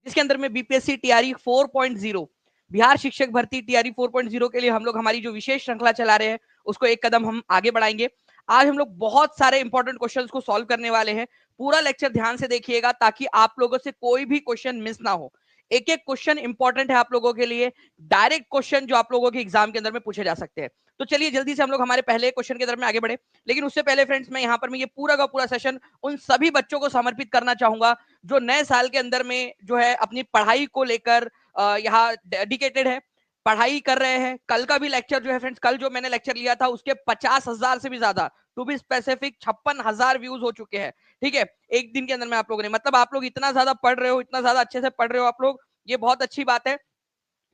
इसके अंदर में बीपीएससी टीआरई 4.0 बिहार शिक्षक भर्ती टीआरई 4.0 के लिए हम लोग हमारी जो विशेष श्रृंखला चला रहे हैं उसको एक कदम हम आगे बढ़ाएंगे। आज हम लोग बहुत सारे इंपॉर्टेंट क्वेश्चंस को सॉल्व करने वाले हैं। पूरा लेक्चर ध्यान से देखिएगा ताकि आप लोगों से कोई भी क्वेश्चन मिस ना हो। एक एक क्वेश्चन इंपॉर्टेंट है आप लोगों के लिए, डायरेक्ट क्वेश्चन जो आप लोगों के एग्जाम के अंदर में पूछे जा सकते हैं। तो चलिए जल्दी से हम लोग हमारे पहले क्वेश्चन के तरफ में आगे बढ़े। लेकिन उससे पहले फ्रेंड्स मैं यहाँ पर मैं ये पूरा का पूरा सेशन उन सभी बच्चों को समर्पित करना चाहूंगा जो नए साल के अंदर में जो है अपनी पढ़ाई को लेकर यहाँ डेडिकेटेड है, पढ़ाई कर रहे हैं। कल का भी लेक्चर जो है फ्रेंड्स, कल जो मैंने लेक्चर लिया था उसके 50,000 से भी ज्यादा, टू बी स्पेसिफिक 56,000 व्यूज हो चुके हैं। ठीक है, एक दिन के अंदर में आप लोगों ने, मतलब आप लोग इतना ज्यादा पढ़ रहे हो, इतना ज्यादा अच्छे से पढ़ रहे हो आप लोग, ये बहुत अच्छी बात है।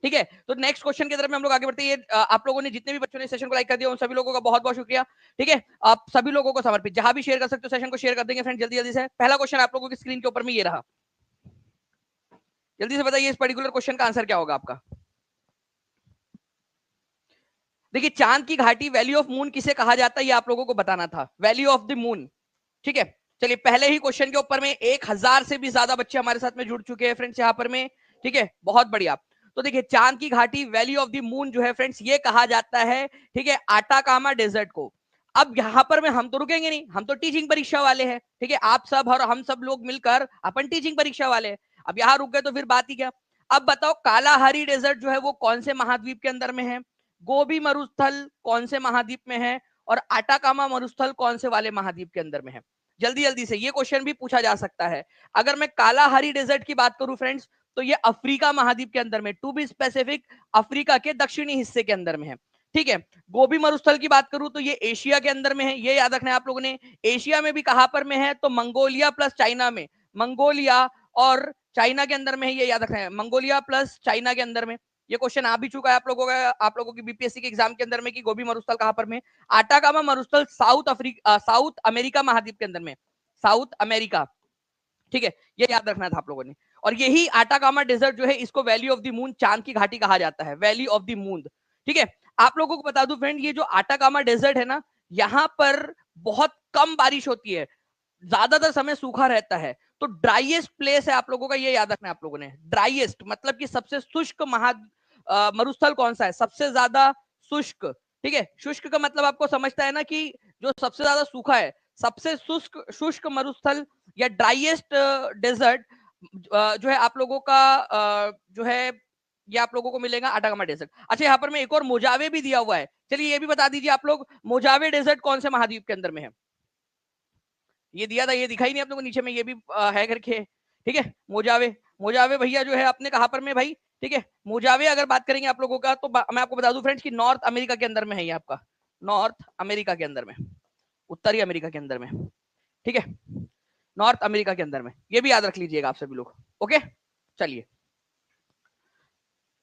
ठीक है, तो नेक्स्ट क्वेश्चन की तरफ में हम लोग आगे बढ़ते हैं। आप लोगों ने जितने भी बच्चों ने सेशन को लाइक कर दिया उन सभी लोगों का बहुत बहुत शुक्रिया। ठीक है, आप सभी लोगों को समर्पित, जहां भी शेयर कर सकते हो सेशन को शेयर कर देंगे फ्रेंड जल्दी जल्दी से। पहला क्वेश्चन आप लोगों की स्क्रीन के ऊपर में ये रहा, जल्दी से बताइए इस पर्टिकुलर क्वेश्चन का आंसर क्या होगा आपका। देखिए, चांद की घाटी वैली ऑफ मून किसे कहा जाता है ये आप लोगों को बताना था, वैली ऑफ द मून। ठीक है, चलिए पहले ही क्वेश्चन के ऊपर में 1000 से भी ज्यादा बच्चे हमारे साथ में जुड़ चुके हैं फ्रेंड्स यहाँ पर में। ठीक है, बहुत बढ़िया। तो देखिए, चांद की घाटी वैली ऑफ द मून जो है फ्रेंड्स ये कहा जाता है, ठीक है, आटाकामा डेजर्ट को। अब यहाँ पर में हम तो रुकेंगे नहीं, हम तो टीचिंग परीक्षा वाले हैं। ठीक है, आप सब और हम सब लोग मिलकर अपन टीचिंग परीक्षा वाले हैं। अब यहाँ रुक गए तो फिर बात ही क्या। अब बताओ, कालाहारी डेजर्ट जो है वो कौन से महाद्वीप के अंदर में है, गोबी मरुस्थल कौन से महाद्वीप में है, और आटाकामा मरुस्थल कौन से वाले महाद्वीप के अंदर में है। जल्दी जल्दी से, ये क्वेश्चन भी पूछा जा सकता है। अगर मैं कालाहारी डेजर्ट की बात करूं फ्रेंड्स, तो ये अफ्रीका महाद्वीप के अंदर में, टू बी स्पेसिफिक अफ्रीका के दक्षिणी हिस्से के अंदर में है। ठीक है, गोबी मरुस्थल की बात करूं तो ये एशिया के अंदर में है, ये याद रखना है आप लोगों ने। एशिया में भी कहां पर में है, तो मंगोलिया प्लस चाइना में, मंगोलिया और चाइना के अंदर में है, ये याद रखना है, मंगोलिया प्लस चाइना के अंदर में। ये क्वेश्चन आ भी चुका है आप लोगों की बीपीएससी के एग्जाम के अंदर में कि गोबी मरुस्थल कहां पर में। आटाकामा मरुस्थल साउथ अमेरिका महाद्वीप के अंदर में, साउथ अमेरिका। ठीक है, ये याद रखना था आप लोगों ने। और यही आटाकामा डेजर्ट जो है इसको वैली ऑफ द मून, चांद की घाटी कहा जाता है, वैली ऑफ द मून। ठीक है, आप लोगों को बता दूं फ्रेंड, ये जो आटाकामा डेजर्ट है ना, यहाँ पर बहुत कम बारिश होती है, ज्यादातर समय सूखा रहता है। तो ड्राइएस्ट प्लेस है आप लोगों का, ये याद रखना है आप लोगों ने। ड्राइएस्ट मतलब कि सबसे शुष्क मरुस्थल कौन सा है, सबसे ज्यादा शुष्क। ठीक है, शुष्क का मतलब आपको समझता है ना कि जो सबसे ज्यादा सूखा है, सबसे शुष्क शुष्क मरुस्थल या ड्राइएस्ट डेजर्ट जो है आप लोगों का जो है ये आप लोगों को मिलेगा आटाकामा डेजर्ट। अच्छा, यहाँ पर मैं एक और मोजावे भी दिया हुआ है, चलिए ये भी बता दीजिए आप लोग, मोजावे डेजर्ट कौन से महाद्वीप के अंदर में है। ये दिया था, ये दिखाई नहीं आप लोगों को नीचे में, ये भी है करके। ठीक है, मोजावे, मोजावे भैया जो है अपने कहां पर में भाई। ठीक है, मोजावे अगर बात करेंगे आप लोगों का तो मैं आपको बता दूं फ्रेंड्स कि नॉर्थ अमेरिका के अंदर में है ये आपका, नॉर्थ अमेरिका के अंदर में, उत्तरी अमेरिका के अंदर में। ठीक है, नॉर्थ अमेरिका के अंदर में, ये भी याद रख लीजिएगा आप सभी लोग। ओके, चलिए,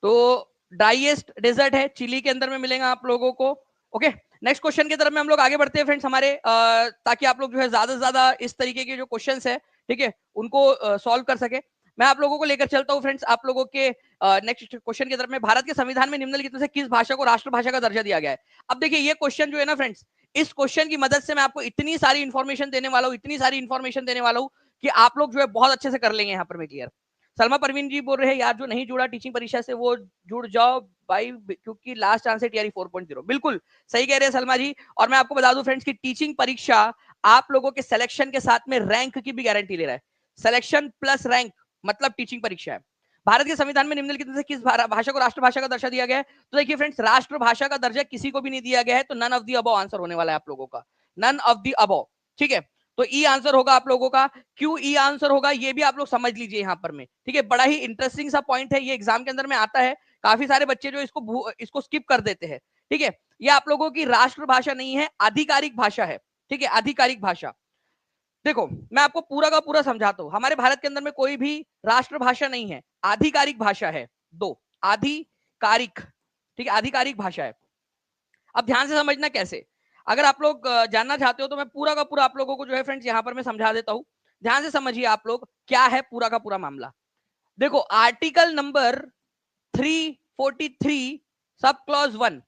तो ड्राइएस्ट डेजर्ट है, चिली के अंदर में मिलेगा आप लोगों को। ओके, नेक्स्ट क्वेश्चन की तरफ में हम लोग आगे बढ़ते हैं फ्रेंड्स हमारे, ताकि आप लोग जो है ज्यादा से ज्यादा इस तरीके के जो क्वेश्चंस है, ठीक है, उनको सॉल्व कर सके। मैं आप लोगों को लेकर चलता हूं फ्रेंड्स आप लोगों के नेक्स्ट क्वेश्चन की तरफ में। भारत के संविधान में निम्नलिखित में से किस भाषा को राष्ट्रभाषा का दर्जा दिया गया है। अब देखिए, ये क्वेश्चन जो है ना फ्रेंड्स, इस क्वेश्चन की मदद से मैं आपको इतनी सारी इंफॉर्मेशन देने वाला हूँ, इतनी सारी इंफॉर्मेशन देने वाला हूँ कि आप लोग जो है बहुत अच्छे से कर लेंगे यहाँ पर में क्लियर। सलमा परवीन जी बोल रहे हैं यार, जो नहीं जुड़ा टीचिंग परीक्षा से वो जुड़ जाओ भाई, क्योंकि लास्ट चांस है टीआरई 4.0। बिल्कुल सही कह रहे हैं सलमा जी। और मैं आपको बता दूं फ्रेंड्स की टीचिंग परीक्षा आप लोगों के सिलेक्शन के साथ में रैंक की भी गारंटी ले रहा है। सिलेक्शन प्लस रैंक मतलब टीचिंग परीक्षा है। भारत के संविधान में निम्नलिखित में से किस भाषा को राष्ट्रभाषा का दर्जा दिया गया है। तो देखिए फ्रेंड्स, राष्ट्रभाषा का दर्जा किसी को भी नहीं दिया गया है, तो none of the above answer होने वाला है आप लोगों का, नन ऑफ दी अबव। ठीक है, तो ई आंसर होगा आप लोगों का। क्यों ई आंसर होगा ये भी आप लोग समझ लीजिए यहाँ पर में। ठीक है, बड़ा ही इंटरेस्टिंग सा पॉइंट है, ये एग्जाम के अंदर में आता है, काफी सारे बच्चे जो इसको स्किप कर देते हैं। ठीक है, ये आप लोगों की राष्ट्रभाषा नहीं है, आधिकारिक भाषा है। ठीक है, आधिकारिक भाषा। देखो, मैं आपको पूरा का पूरा समझाता हूं, हमारे भारत के अंदर में कोई भी राष्ट्रभाषा नहीं है, आधिकारिक भाषा है। दो, आधिकारिक, ठीक है, आधिकारिक भाषा है। अब ध्यान से समझना कैसे, अगर आप लोग जानना चाहते हो तो मैं पूरा का पूरा आप लोगों को जो है फ्रेंड्स यहाँ पर मैं समझा देता हूं। ध्यान से समझिए आप लोग, क्या है पूरा का पूरा मामला। देखो, article number 343 sub clause 1,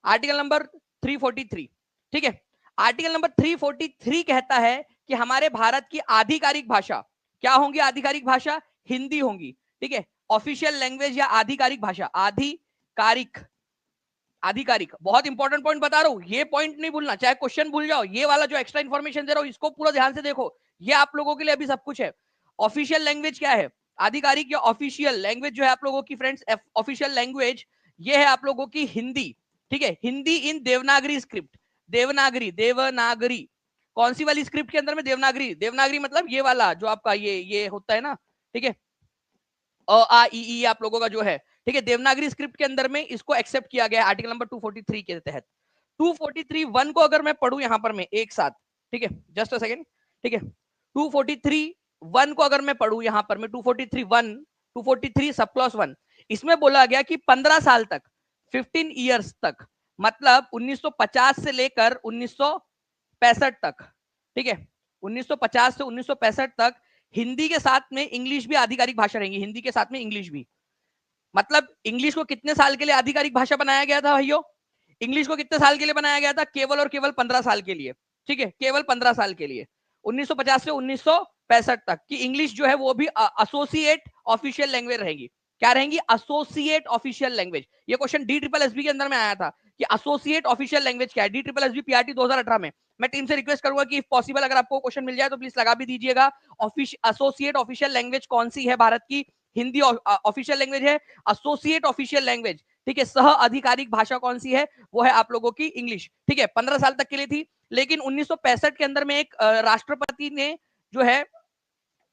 article number 343। ठीक है, आर्टिकल नंबर 343 कहता है कि हमारे भारत की आधिकारिक भाषा क्या होंगी, आधिकारिक भाषा हिंदी होंगी। ठीक है, ऑफिशियल लैंग्वेज या आधिकारिक भाषा, आधिकारिक, आधिकारिक, बहुत इंपॉर्टेंट पॉइंट बता रहा हूं, ये पॉइंट नहीं भूलना, चाहे क्वेश्चन भूल जाओ, ये वाला जो एक्स्ट्रा इन्फॉर्मेशन दे रहा हूं इसको पूरा ध्यान से देखो, ये आप लोगों के लिए अभी सब कुछ है। ऑफिशियल लैंग्वेज क्या है, आधिकारिक या ऑफिशियल लैंग्वेज जो है आप लोगों की फ्रेंड्स, ऑफिशियल लैंग्वेज ये है आप लोगों की हिंदी। ठीक है, हिंदी इन देवनागरी स्क्रिप्ट, देवनागरी, देवनागरी, कौन सी वाली स्क्रिप्ट के अंदर में, देवनागरी, देवनागरी मतलब ये वाला जो आपका ये होता है ना, ठीक है, अ आ ई आप लोगों का जो है, ठीक है, देवनागरी स्क्रिप्ट के अंदर में इसको एक्सेप्ट किया गया है आर्टिकल नंबर 243 के तहत। 243(1) को अगर मैं पढ़ूं यहां पर मैं एक साथ, ठीक है, जस्ट अ सेकेंड, ठीक है, 243(1) को अगर मैं पढ़ूं यहां पर मैं 243(1), 243 सब क्लॉज 1, इसमें बोला गया कि 15 साल तक, 15 ईयर्स तक, मतलब 1950 से लेकर 1965 तक, ठीक है, 1950 से 1965 तक हिंदी के साथ में इंग्लिश भी आधिकारिक भाषा रहेंगी, हिंदी के साथ में इंग्लिश भी। मतलब इंग्लिश को कितने साल के लिए आधिकारिक भाषा बनाया गया था भाइयों, इंग्लिश को कितने साल के लिए बनाया गया था, केवल और केवल 15 साल के लिए। ठीक है, केवल 15 साल के लिए, 1950 से 1965 तक की इंग्लिश जो है वो भी एसोसिएट ऑफिशियल लैंग्वेज रहेगी। क्या रहेंगी, एसोसिएट ऑफिशियल लैंग्वेज। ये क्वेश्चन DSSB के अंदर में आया था कि एसोसिएट ऑफिशियल लैंग्वेज क्या है, DSSB PRT 2018 में। मैं टीम से रिक्वेस्ट करूंगा कि इफ पॉसिबल अगर आपको क्वेश्चन मिल जाए तो प्लीज लगा भी दीजिएगा। एसोसिएट ऑफिशियल लैंग्वेज कौन सी है भारत की, हिंदी ऑफिशियल लैंग्वेज है, एसोसिएट ऑफिशियल लैंग्वेज, ठीक है, सह आधिकारिक भाषा कौन सी है, वो है आप लोगों की इंग्लिश। ठीक है, 15 साल तक के लिए थी, लेकिन 1965 के अंदर में एक राष्ट्रपति ने जो है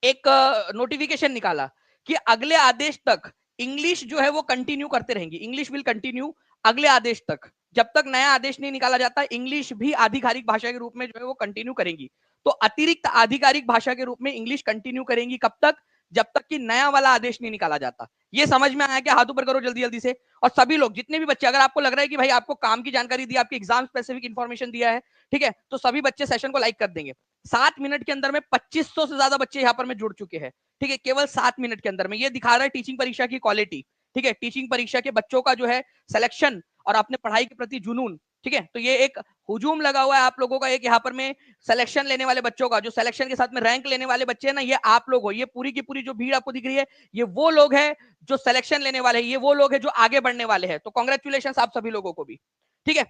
एक नोटिफिकेशन निकाला कि अगले आदेश तक इंग्लिश जो है वो कंटिन्यू करते रहेंगी, इंग्लिश विल कंटिन्यू अगले आदेश तक, जब तक नया आदेश नहीं निकाला जाता इंग्लिश भी आधिकारिक भाषा के रूप में जो है वो कंटिन्यू करेंगी। तो अतिरिक्त आधिकारिक भाषा के रूप में इंग्लिश कंटिन्यू करेंगी कब तक, जब तक कि नया वाला आदेश नहीं निकाला जाता। ये समझ में आया क्या, हाथ ऊपर करो जल्दी जल्दी से। और सभी लोग जितने भी बच्चे, अगर आपको लग रहा है कि भाई आपको काम की जानकारी दी, आपकी एग्जाम स्पेसिफिक इंफॉर्मेशन दिया है, ठीक है, तो सभी बच्चे सेशन को लाइक कर देंगे। 7 मिनट के अंदर में 2500 से ज्यादा बच्चे यहाँ पर में जुड़ चुके हैं। ठीक है, केवल 7 मिनट के अंदर में। ये दिखा रहा है टीचिंग परीक्षा की क्वालिटी। ठीक है, टीचिंग परीक्षा के बच्चों का जो है सिलेक्शन और अपने पढ़ाई के प्रति जुनून। ठीक है, तो ये एक हुजूम लगा हुआ है आप लोगों का, एक यहाँ पर में सिलेक्शन लेने वाले बच्चों का, जो सिलेक्शन के साथ में रैंक लेने वाले बच्चे हैं ना, ये आप लोग हो। ये पूरी की पूरी जो भीड़ आपको दिख रही है, ये वो लोग हैं जो सिलेक्शन लेने वाले हैं, ये वो लोग हैं जो आगे बढ़ने वाले हैं। तो कॉन्ग्रेचुलेशन आप सभी लोगों को भी। ठीक है,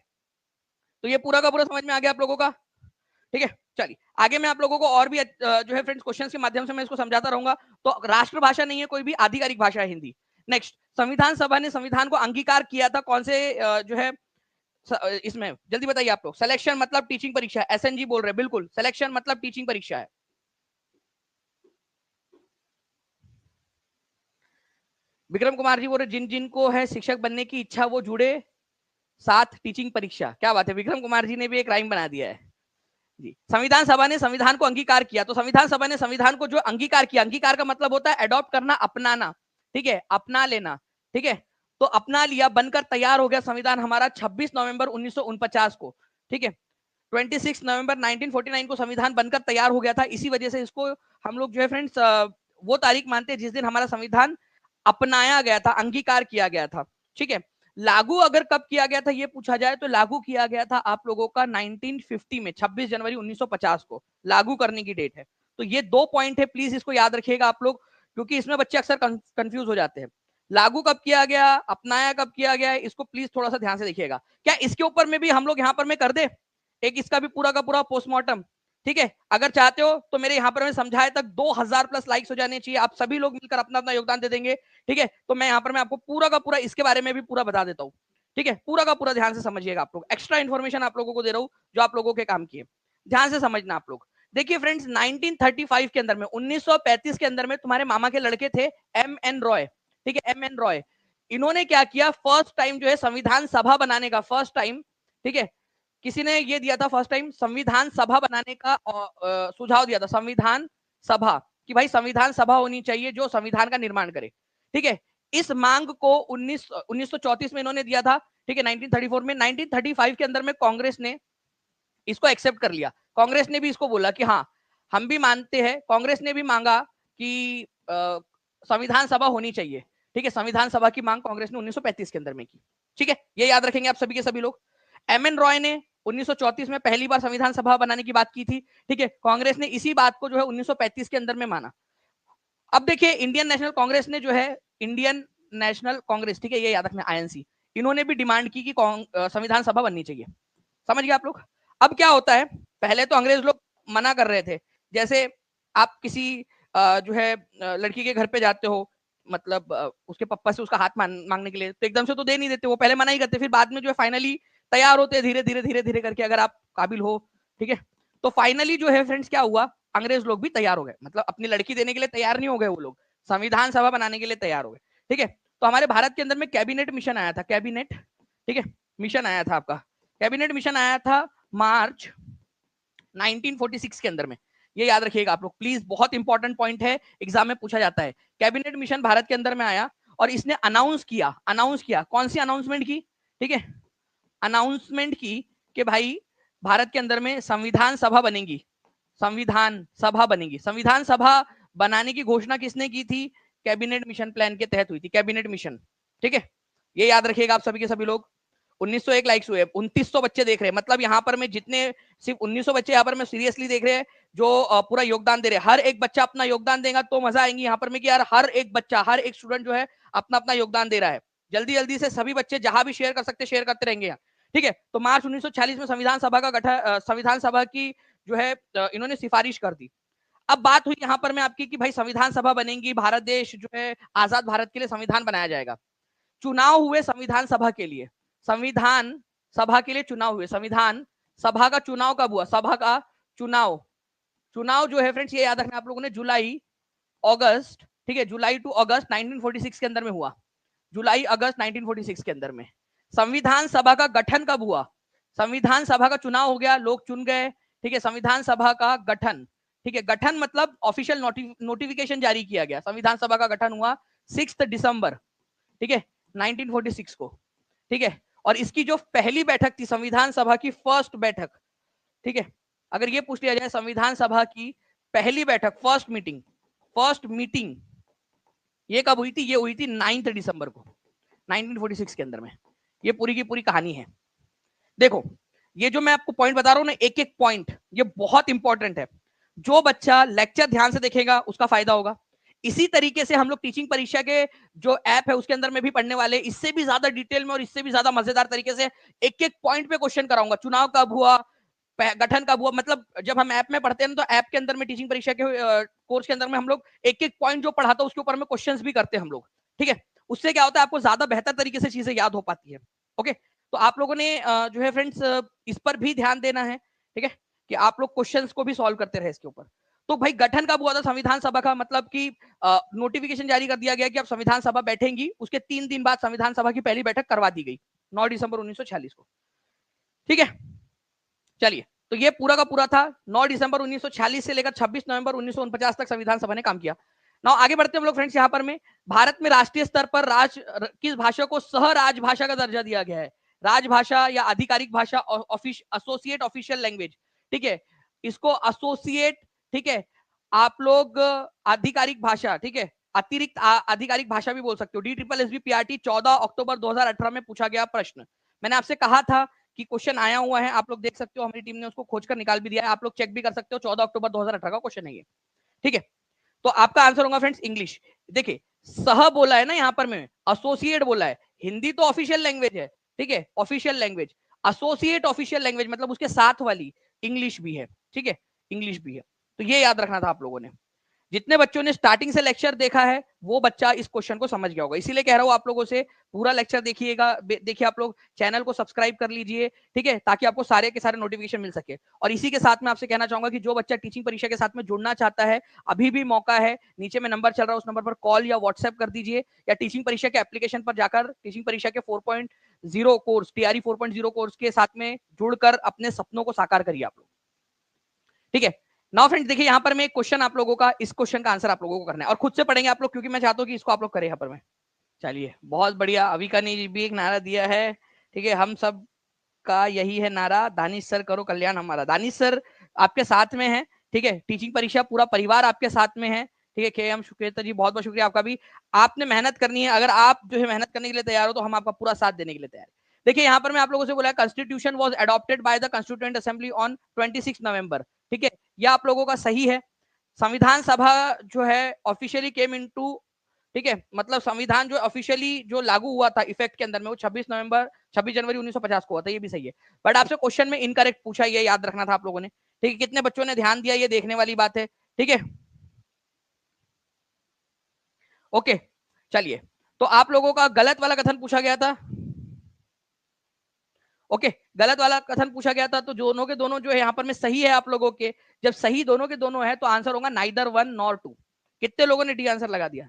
तो ये पूरा का पूरा समझ में आ गया आप लोगों का। ठीक है, चलिए आगे मैं आप लोगों को और भी जो है फ्रेंड्स क्वेश्चंस के माध्यम से मैं इसको समझाता रहूंगा। तो राष्ट्रभाषा नहीं है कोई भी, आधिकारिक भाषा है हिंदी। नेक्स्ट, संविधान सभा ने संविधान को अंगीकार किया था कौन से जो है इसमें, जल्दी बताइए आप लोग। सिलेक्शन मतलब टीचिंग परीक्षा, SNG बोल रहे हैं, बिल्कुल सिलेक्शन मतलब टीचिंग परीक्षा है। विक्रम कुमार जी बोल रहे जिन जिन को है शिक्षक बनने की इच्छा वो जुड़े साथ टीचिंग परीक्षा। क्या बात है, विक्रम कुमार जी ने भी एक राइम बना दिया है जी। संविधान सभा ने संविधान को अंगीकार किया, तो संविधान सभा ने संविधान को जो अंगीकार किया, अंगीकार का मतलब होता है अडॉप्ट करना, अपनाना। ठीक है, अपना लेना। ठीक है, तो अपना लिया, बनकर तैयार हो गया संविधान हमारा 26 नवंबर 1949 को। ठीक है, 26 नवंबर 1949 को संविधान बनकर तैयार हो गया था। इसी वजह से इसको हम लोग जो है फ्रेंड्स वो तारीख मानते हैं जिस दिन हमारा संविधान अपनाया गया था, अंगीकार किया गया था। ठीक है, लागू अगर कब किया गया था ये पूछा जाए तो लागू किया गया था आप लोगों का 1950 में, 26 जनवरी 1950 को लागू करने की डेट है। तो ये 2 पॉइंट है, प्लीज इसको याद रखिएगा आप लोग, क्योंकि इसमें बच्चे अक्सर कंफ्यूज हो जाते हैं। लागू कब किया गया, अपनाया कब किया गया, इसको प्लीज थोड़ा सा ध्यान से देखिएगा। क्या इसके ऊपर में भी हम लोग यहाँ पर में कर दे एक इसका भी पूरा का पूरा पोस्टमार्टम? ठीक है, अगर चाहते हो तो मेरे यहाँ पर मैं समझाए तक 2000 प्लस लाइक्स हो जाने चाहिए, आप सभी लोग मिलकर अपना अपना योगदान दे देंगे। ठीक है, तो मैं यहाँ पर मैं आपको पूरा का पूरा इसके बारे में भी पूरा बता देता हूँ। ठीक है, पूरा का पूरा ध्यान से समझिएगा आप लोग, एक्स्ट्रा इन्फॉर्मेशन आप लोगों को दे रहा हूँ जो आप लोगों के काम की है, ध्यान से समझना आप लोग। देखिए फ्रेंड्स, 1935 के अंदर में, 1935 के अंदर में तुम्हारे मामा के लड़के थे MN रॉय। ठीक है, MN रॉय, इन्होंने क्या किया, फर्स्ट टाइम जो है संविधान सभा बनाने का, फर्स्ट टाइम, ठीक है, किसी ने ये दिया था फर्स्ट टाइम संविधान सभा बनाने का सुझाव दिया था, संविधान सभा, कि भाई संविधान सभा होनी चाहिए जो संविधान का निर्माण करे। ठीक है, इस मांग को 1934 में इन्होंने दिया था। ठीक है, 1934 में, 1935 के अंदर में कांग्रेस ने इसको एक्सेप्ट कर लिया। कांग्रेस ने भी इसको बोला कि हाँ हम भी मानते हैं, कांग्रेस ने भी मांगा कि संविधान सभा होनी चाहिए। ठीक है, संविधान सभा की मांग कांग्रेस ने 1935 के अंदर में की। ठीक है, ये याद रखेंगे आप सभी के सभी लोग। MN रॉय ने 1934 में पहली बार संविधान सभा बनाने की बात की थी। ठीक है, कांग्रेस ने इसी बात को जो है 1935 के अंदर में माना। अब देखिए इंडियन नेशनल कांग्रेस ने जो है, इंडियन नेशनल कांग्रेस, ठीक है, ये याद रखना, आईएनसी, इन्होंने भी डिमांड की कि संविधान सभा बननी चाहिए। समझ गए आप लोग? अब क्या होता है, पहले तो अंग्रेज लोग मना कर रहे थे। जैसे आप किसी जो है लड़की के घर पे जाते हो, मतलब उसके पप्पा से उसका हाथ मांगने के लिए, तो एकदम से तो दे नहीं देते, वो पहले मना ही करते, फिर बाद में जो है फाइनली तैयार होते, धीरे धीरे धीरे धीरे करके, अगर आप काबिल हो, ठीक है। तो फाइनली जो है फ्रेंड्स क्या हुआ, अंग्रेज लोग भी तैयार हो गए, मतलब अपनी लड़की देने के लिए तैयार नहीं हो गए वो लोग, संविधान सभा बनाने के लिए तैयार हो गए, ठीक है। तो हमारे भारत के अंदर में कैबिनेट मिशन आया था, कैबिनेट, ठीक है, मिशन आया था आपका, कैबिनेट मिशन आया था मार्च 1946 के अंदर में। ये याद रखिएगा आप लोग प्लीज, बहुत इंपॉर्टेंट पॉइंट है, एग्जाम में पूछा जाता है। कैबिनेट मिशन भारत के अंदर में आया और इसने अनाउंस किया कौन सी अनाउंसमेंट की, ठीक है, अनाउंसमेंट की कि भाई भारत के अंदर में संविधान सभा बनेगी, संविधान सभा बनेगी। संविधान सभा बनाने की घोषणा किसने की थी, कैबिनेट मिशन प्लान के तहत हुई थी, कैबिनेट मिशन, ठीक है। ये याद रखिएगा आप सभी के सभी लोग। 1901 लाइक्स हुए, 2900 बच्चे देख रहे हैं, मतलब यहाँ पर मैं जितने, सिर्फ 1900 बच्चे यहाँ पर मैं सीरियसली देख रहे हैं जो पूरा योगदान दे रहे हैं। हर एक बच्चा अपना योगदान देगा तो मजा आएंगी यहाँ पर में कि यार हर एक बच्चा, हर एक स्टूडेंट जो है अपना अपना योगदान दे रहा है। जल्दी जल्दी से सभी बच्चे जहां भी शेयर कर सकते शेयर करते रहेंगे यहाँ, ठीक है। तो मार्च 1946 में संविधान सभा का गठन, संविधान सभा की जो है इन्होंने सिफारिश कर दी। अब बात हुई यहाँ पर मैं आपकी कि भाई संविधान सभा बनेगी, भारत देश जो है आजाद भारत के लिए संविधान बनाया जाएगा। चुनाव हुए संविधान सभा के लिए, संविधान सभा के लिए चुनाव हुए। संविधान सभा का चुनाव कब हुआ, सभा का चुनाव, चुनाव जो है फ्रेंड्स ये याद रखना आप लोगों ने, जुलाई अगस्त, ठीक है, जुलाई टू अगस्त 1946 के अंदर में हुआ, जुलाई अगस्त 1946 के अंदर में। संविधान सभा का गठन कब हुआ, संविधान सभा का चुनाव हो गया, लोग चुन गए, ठीक है, संविधान सभा का गठन, ठीक है, गठन मतलब ऑफिशियल नोटिफिकेशन जारी किया गया, संविधान सभा का गठन हुआ 6 दिसंबर, ठीक है, 1946 को, ठीक है। और इसकी जो पहली बैठक थी, संविधान सभा की फर्स्ट बैठक, ठीक है, अगर ये पूछ लिया जाए संविधान सभा की पहली बैठक, फर्स्ट मीटिंग ये कब हुई थी, ये हुई थी 9 दिसंबर को 1946 के अंदर में। ये पूरी की पूरी कहानी है। देखो ये जो मैं आपको पॉइंट बता रहा हूं ना, एक एक पॉइंट ये बहुत इंपॉर्टेंट है। जो बच्चा लेक्चर ध्यान से देखेगा उसका फायदा होगा। इसी तरीके से हम लोग टीचिंग परीक्षा के जो ऐप है उसके अंदर में भी पढ़ने वाले, इससे भी ज्यादा डिटेल में और इससे भी ज्यादा मजेदार तरीके से एक एक पॉइंट पे क्वेश्चन कराऊंगा। चुनाव कब हुआ, गठन कब हुआ, मतलब जब हम ऐप में पढ़ते हैं तो ऐप के अंदर में टीचिंग परीक्षा के कोर्स के अंदर में हम लोग एक एक पॉइंट जो पढ़ाता है उसके ऊपर में क्वेश्चंस भी करते हैं हम लोग, ठीक है। उससे क्या होता है, आपको ज्यादा बेहतर तरीके से चीजें याद हो पाती है। ओके, तो आप लोगों ने जो है फ्रेंड्स इस पर भी ध्यान देना है, ठीक है, कि आप लोग क्वेश्चंस को भी सॉल्व करते रहे इसके ऊपर। तो भाई गठन कब हुआ था संविधान सभा का, मतलब कि नोटिफिकेशन जारी कर दिया गया कि अब संविधान सभा बैठेंगी, उसके 3 दिन बाद संविधान सभा की पहली बैठक करवा दी गई 9 दिसंबर 1946 को, ठीक है। चलिए, तो ये पूरा का पूरा था 9 दिसंबर 1946 से लेकर 26 नवंबर 1949 तक संविधान सभा ने काम किया। ना आगे बढ़ते हम लोग फ्रेंड्स, यहाँ पर में भारत में राष्ट्रीय स्तर पर किस भाषा को सह राजभाषा का दर्जा दिया गया है, राजभाषा या आधिकारिक भाषा, एसोसिएट ऑफिशियल लैंग्वेज, ठीक है, इसको एसोसिएट, ठीक है, आप लोग आधिकारिक भाषा, ठीक है, अतिरिक्त आधिकारिक भाषा भी बोल सकते हो। DSSB PRT 14 अक्टूबर 2018 में पूछा गया प्रश्न, मैंने आपसे कहा था कि क्वेश्चन आया हुआ है, आप लोग देख सकते हो, हमारी टीम ने उसको खोजकर निकाल भी दिया है, आप लोग चेक भी कर सकते हो, 14 अक्टूबर 2018 का क्वेश्चन है ये, ठीक है। तो आपका आंसर होगा फ्रेंड्स इंग्लिश। देखिए सह बोला है ना यहाँ पर, मैं एसोसिएट बोला है, हिंदी तो ऑफिशियल लैंग्वेज है, ठीक है, official language, associate official language मतलब उसके साथ वाली इंग्लिश भी है, ठीक है, इंग्लिश भी है। तो ये याद रखना था आप लोगों ने। जितने बच्चों ने स्टार्टिंग से लेक्चर देखा है वो बच्चा इस क्वेश्चन को समझ गया होगा, इसीलिए कह रहा हूं आप लोगों से पूरा लेक्चर देखिएगा, देखिए आप लोग चैनल को सब्सक्राइब कर लीजिए, ठीक है, ताकि आपको सारे के सारे नोटिफिकेशन मिल सके। और इसी के साथ में आपसे कहना चाहूंगा कि जो बच्चा टीचिंग परीक्षा के साथ में जुड़ना चाहता है, अभी भी मौका है, नीचे में नंबर चल रहा है, उस नंबर पर कॉल या व्हाट्सएप कर दीजिए, या टीचिंग परीक्षा के एप्लीकेशन पर जाकर टीचिंग परीक्षा के 4.0 कोर्स, TRE 4.0 कोर्स के साथ में जुड़कर अपने सपनों को साकार करिए आप लोग, ठीक है। नाउ फ्रेंड्स देखिए यहाँ पर मैं एक क्वेश्चन आप लोगों का, इस क्वेश्चन का आंसर आप लोगों को करना है और खुद से पढ़ेंगे आप लोग, क्योंकि मैं चाहता हूँ कि इसको आप लोग करें यहाँ पर मैं। चलिए बहुत बढ़िया, अविका ने भी एक नारा दिया है, ठीक है, हम सब का यही है नारा, दानिश सर करो कल्याण हमारा। दानिश सर आपके साथ में है, ठीक है, टीचिंग परीक्षा पूरा परिवार आपके साथ में है, ठीक है। KM शुक्रिया जी, बहुत बहुत शुक्रिया आपका भी, आपने मेहनत करनी है, अगर आप जो है मेहनत करने के लिए तैयार हो तो हम आपका पूरा साथ देने के लिए तैयार है। देखिए यहाँ पर मैं आप लोगों से बोला, constitution was adopted by the constituent assembly on 26 नवंबर, ठीक है, यह आप लोगों का सही है। संविधान सभा जो है ऑफिशियली केम इनटू, ठीक है, मतलब संविधान जो ऑफिशियली जो लागू हुआ था इफेक्ट के अंदर में वो 26 जनवरी 1950 को हुआ था, ये भी सही है। बट आपसे क्वेश्चन में इनकरेक्ट पूछा, ये याद रखना था आप लोगों ने, ठीक है। कितने बच्चों ने ध्यान दिया, ये देखने वाली बात है, ठीक है। ओके, चलिए, तो आप लोगों का गलत वाला कथन पूछा गया था। ओके, गलत वाला कथन पूछा गया था, तो दोनों के दोनों जो है यहाँ पर में सही है आप लोगों के। जब सही दोनों के दोनों है तो आंसर होगा नाइदर वन नॉर टू। कितने लोगों ने डी आंसर लगा दिया,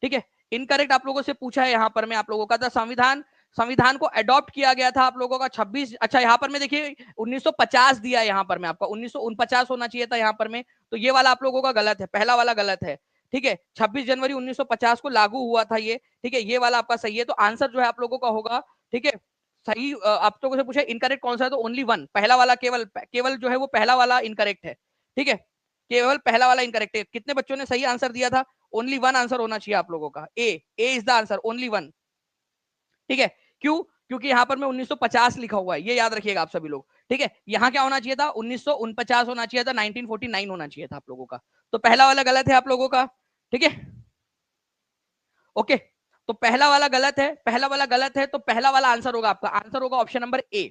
ठीक है। इनकरेक्ट आप लोगों से पूछा है यहाँ पर में आप लोगों का था संविधान को अडॉप्ट किया गया था आप लोगों का 26, अच्छा यहाँ पर में देखिए 1950 दिया यहाँ पर में आपका 1949 होना चाहिए था यहाँ पर में, तो ये वाला आप लोगों का गलत है, पहला वाला गलत है, ठीक है। 26 जनवरी 1950 को लागू हुआ था ये, ठीक है, ये वाला आपका सही है। तो आंसर जो है आप लोगों का होगा, ठीक है, सही। आप लोगों से पूछा इनकरेक्ट कौन सा है, तो ओनली वन, पहला वाला, केवल जो है वो पहला वाला इनकरेक्ट है, ठीक है, केवल पहला वाला इनकरेक्ट है। कितने बच्चों ने सही आंसर दिया था, ओनली वन आंसर होना चाहिए आप लोगों का, A is the answer, only one, ठीक है। क्यों, क्योंकि यहां पर में 1950 लिखा हुआ है, ये याद रखिएगा आप सभी लोग, ठीक है। यहां क्या होना चाहिए था, 1949 होना चाहिए था, 1949 होना चाहिए था आप लोगों का, तो पहला वाला गलत है आप लोगों का, ठीक है। ओके, तो पहला वाला गलत है, पहला वाला गलत है, तो पहला वाला आंसर होगा आपका, आंसर होगा ऑप्शन नंबर ए,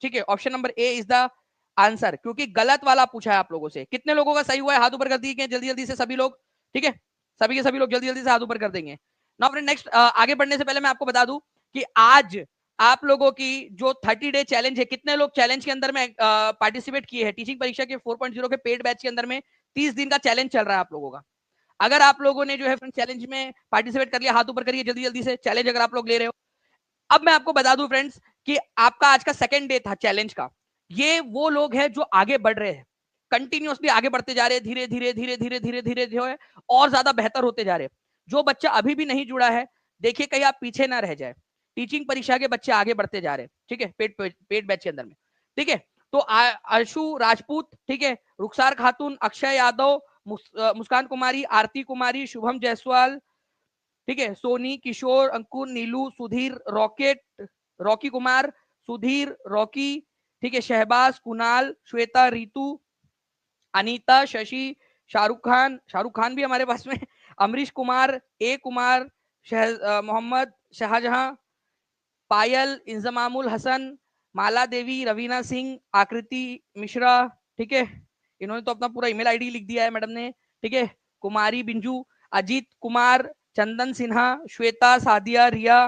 ठीक है, option number A is the answer, क्योंकि गलत वाला पूछा है आप लोगों से। कितने लोगों का सही हुआ है, हाथ ऊपर कर दिए जल्दी जल्दी से सभी लोग, ठीक है, सभी के सभी लोग जल्दी जल्दी से हाथ ऊपर कर देंगे। नाउ फ्रेंड नेक्स्ट, आगे बढ़ने से पहले मैं आपको बता दूं कि आज आप लोगों की जो 30 डे चैलेंज है, कितने लोग चैलेंज के अंदर में पार्टिसिपेट किए हैं, टीचिंग परीक्षा के 4.0 के पेड बैच के अंदर में 30 दिन का चैलेंज चल रहा है आप लोगों का। अगर आप लोगों ने जो है फ्रेंड्स चैलेंज में पार्टिसिपेट कर लिया, हाथ ऊपर करिए जल्दी जल्दी से, चैलेंज अगर आप लोग ले रहे हो। अब मैं आपको बता दूं फ्रेंड्स कि आपका आज का सेकंड डे था चैलेंज का। ये वो लोग हैं जो आगे बढ़ रहे हैं, कंटिन्यूअसली आगे बढ़ते जा रहे हैं, धीरे धीरे धीरे धीरे धीरे धीरे जो है और ज्यादा बेहतर होते जा रहे हैं। जो बच्चा अभी भी नहीं जुड़ा है, देखिए कहीं आप पीछे ना रह जाए, टीचिंग परीक्षा के बच्चे आगे बढ़ते जा रहे हैं, ठीक है, पेड बैच के अंदर में, ठीक है। तो आशु राजपूत, ठीक है, रुखसार खातून, अक्षय यादव, मुस्कान कुमारी, आरती कुमारी, शुभम जायसवाल, ठीक है, सोनी, किशोर, अंकुर, नीलू, सुधीर, रॉकी कुमार, सुधीर, रॉकी, ठीक है, शहबाज, कुणाल, श्वेता, रितु, अनीता, शशि, शाहरुख खान भी हमारे पास में, अमरीश कुमार, ए कुमार, मोहम्मद शाहजहां, पायल, इंजमामुल हसन, माला देवी, रवीना सिंह, आकृति मिश्रा, ठीक है, इन्होंने तो अपना पूरा ईमेल आईडी लिख दिया है मैडम ने, ठीक है, कुमारी बिंजू, अजीत कुमार, चंदन सिन्हा, श्वेता, सादिया, रिया,